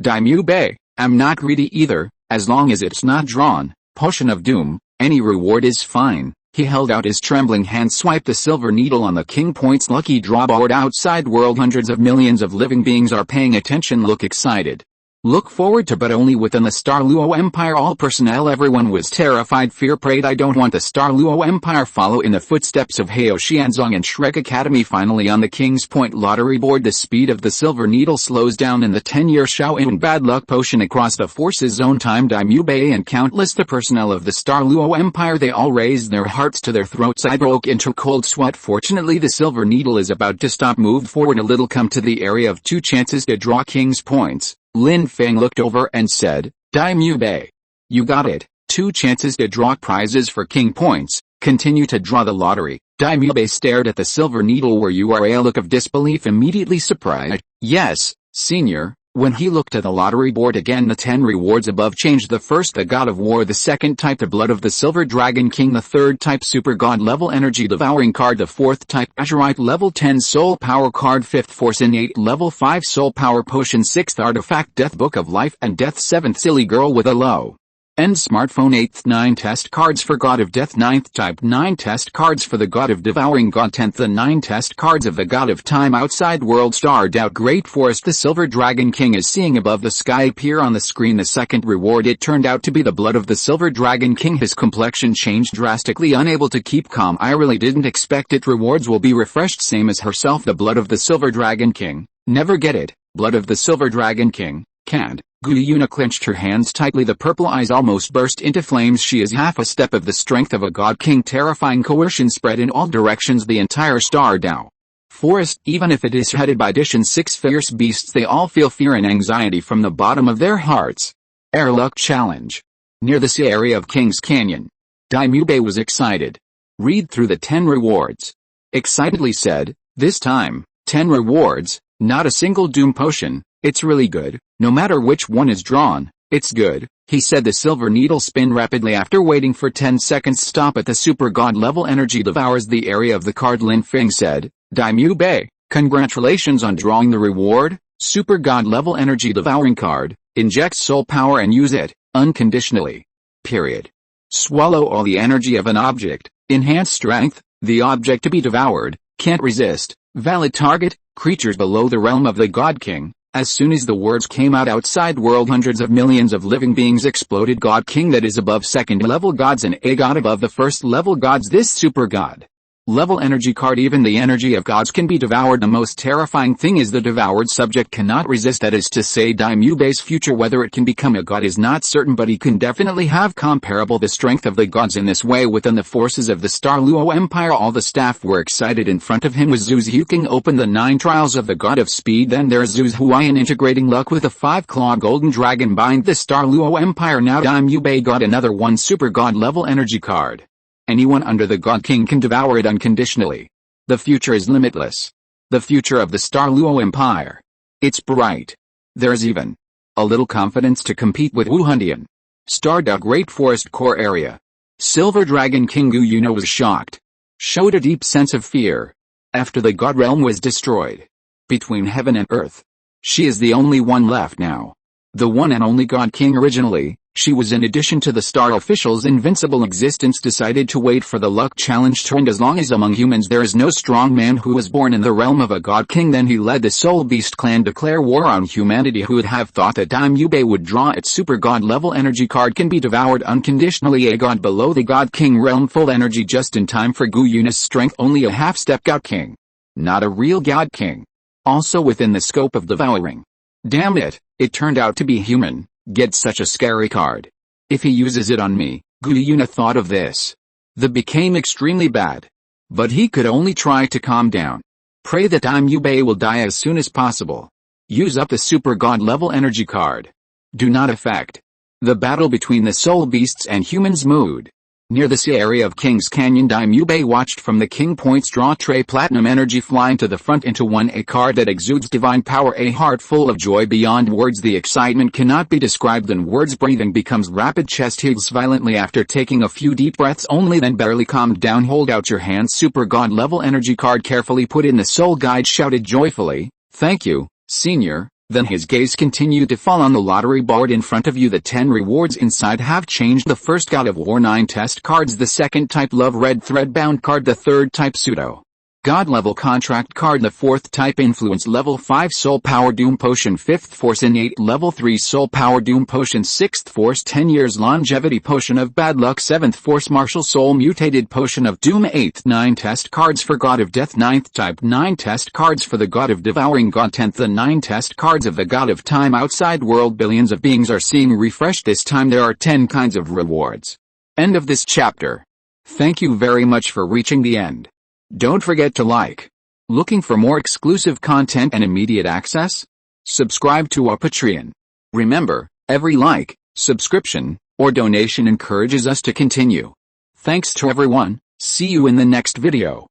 Dai Bei, I'm not greedy either, as long as it's not drawn. Potion of Doom, any reward is fine. He held out his trembling hand, swiped the silver needle on the King Points lucky draw board. Outside world, hundreds of millions of living beings are paying attention. Look excited. Look forward to, but only within the Star Luo Empire. All personnel, everyone was terrified. Fear prayed. I don't want the Star Luo Empire follow in the footsteps of Heo Xianzong and Shrek Academy. Finally on the King's Point lottery board, the speed of the silver needle slows down in the 10-year Shaoyin bad luck potion across the forces zone. Time. Dai Bei and countless the personnel of the Star Luo Empire, they all raised their hearts to their throats. I broke into cold sweat. Fortunately the silver needle is about to stop. Moved forward a little, come to the area of 2 chances to draw King's Points. Lin Feng looked over and said, Dai Bei. You got it. 2 chances to draw prizes for King Points. Continue to draw the lottery. Dai Bei stared at the silver needle. Were you a look of disbelief, immediately surprised? Yes, Senior. When he looked at the lottery board again, the 10 rewards above changed. The first the God of War, the second type the Blood of the Silver Dragon King, the third type Super God level Energy Devouring card, the fourth type Azurite level 10 Soul Power card, 5th Force innate level 5 Soul Power potion, 6th Artifact Death Book of Life and Death, 7th Silly Girl with a low end smartphone, 8th 9 test cards for God of Death, 9th type 9 test cards for the God of Devouring God, 10th the 9 test cards of the God of Time. Outside world, starred out Great Forest, the Silver Dragon King is seeing above the sky appear on the screen. The second reward, it turned out to be the Blood of the Silver Dragon King. His complexion changed drastically, unable to keep calm. I really didn't expect it. Rewards will be refreshed, same as herself. The Blood of the Silver Dragon King. Never get it. Blood of the Silver Dragon King. Can't. Yuna clenched her hands tightly. The purple eyes almost burst into flames. She is half a step of the strength of a god king. Terrifying coercion spread in all directions. The entire Star Dao forest, even if it is headed by Dish and 6 fierce beasts, they all feel fear and anxiety from the bottom of their hearts. Air Luck Challenge. Near the sea area of King's Canyon. Dai Bei was excited. Read through the 10 rewards. Excitedly said, this time, 10 rewards, not a single doom potion. It's really good. No matter which one is drawn, it's good, he said. The silver needle spin rapidly. After waiting for 10 seconds, stop at the Super God level Energy Devours the area of the card. Lin Feng said, Dai Bei, congratulations on drawing the reward. Super God level Energy Devouring card. Inject soul power and use it, unconditionally. Period. Swallow all the energy of an object. Enhance strength. The object to be devoured can't resist. Valid target, creatures below the realm of the God King. As soon as the words came out, outside world, hundreds of millions of living beings exploded. God King that is above second level gods and a god above the first level gods. This super god level energy card, even the energy of gods can be devoured. The most terrifying thing is the devoured subject cannot resist. That is to say, Dai Bei's future, whether it can become a god is not certain, but he can definitely have comparable the strength of the gods in this way within the forces of the Star Luo Empire. All the staff were excited. In front of him was Zhu King. Open the 9 trials of the God of Speed. Then there's Zhu's Huayan integrating luck with a 5-claw golden dragon bind the Star Luo Empire. Now Dai Bei got another 1 super god level energy card. Anyone under the God King can devour it unconditionally. The future is limitless. The future of the Star Luo Empire. It's bright. There's even a little confidence to compete with Wuhun Temple. Starred Great Forest Core Area. Silver Dragon King Gu Yuna was shocked. Showed a deep sense of fear. After the God realm was destroyed. Between heaven and earth, She is the only one left now. The one and only God King originally. She was, in addition to the star official's invincible existence, decided to wait for the luck challenge to end. As long as among humans there is no strong man who was born in the realm of a God King, then he led the Soul Beast clan declare war on humanity. Who would have thought that Dime Yubei would draw its super god level energy card, can be devoured unconditionally, a god below the God King realm, full energy just in time for Gu Yuna's strength, only a half-step God King. Not a real God King. Also within the scope of devouring. Damn it, it turned out to be human. Get such a scary card. If he uses it on me, Gu Yuna thought of this. That became extremely bad. But he could only try to calm down. Pray that Dime Yubei will die as soon as possible. Use up the super god level energy card. Do not affect the battle between the soul beasts and humans. Mood. Near the sea area of King's Canyon, Dime Yubei watched from the King Point's draw tray platinum energy flying to the front into a card that exudes divine power, a heart full of joy beyond words. The excitement cannot be described in words. Breathing becomes rapid, chest heaves violently after taking a few deep breaths only, then barely calmed down. Hold out your hand. Super god level energy card carefully put in. The soul guide shouted joyfully, "Thank you, senior." Then his gaze continued to fall on the lottery board in front of you. The 10 rewards inside have changed. The first God of War 9 test cards, the second type Love Red Thread Bound card, the third type Pseudo God level contract card, the fourth type Influence level 5 Soul Power Doom Potion, 5th Force Innate level 3 Soul Power Doom Potion, 6th Force 10 Years Longevity Potion of Bad Luck, 7th Force Martial Soul Mutated Potion of Doom, 8th 9 test cards for God of Death, 9th type 9 test cards for the God of Devouring God, 10th the 9 test cards of the God of Time. Outside world, billions of beings are seeing refreshed. This time there are 10 kinds of rewards. End of this chapter. Thank you very much for reaching the end. Don't forget to like. Looking for more exclusive content and immediate access? Subscribe to our Patreon. Remember, every like, subscription, or donation encourages us to continue. Thanks to everyone. See you in the next video.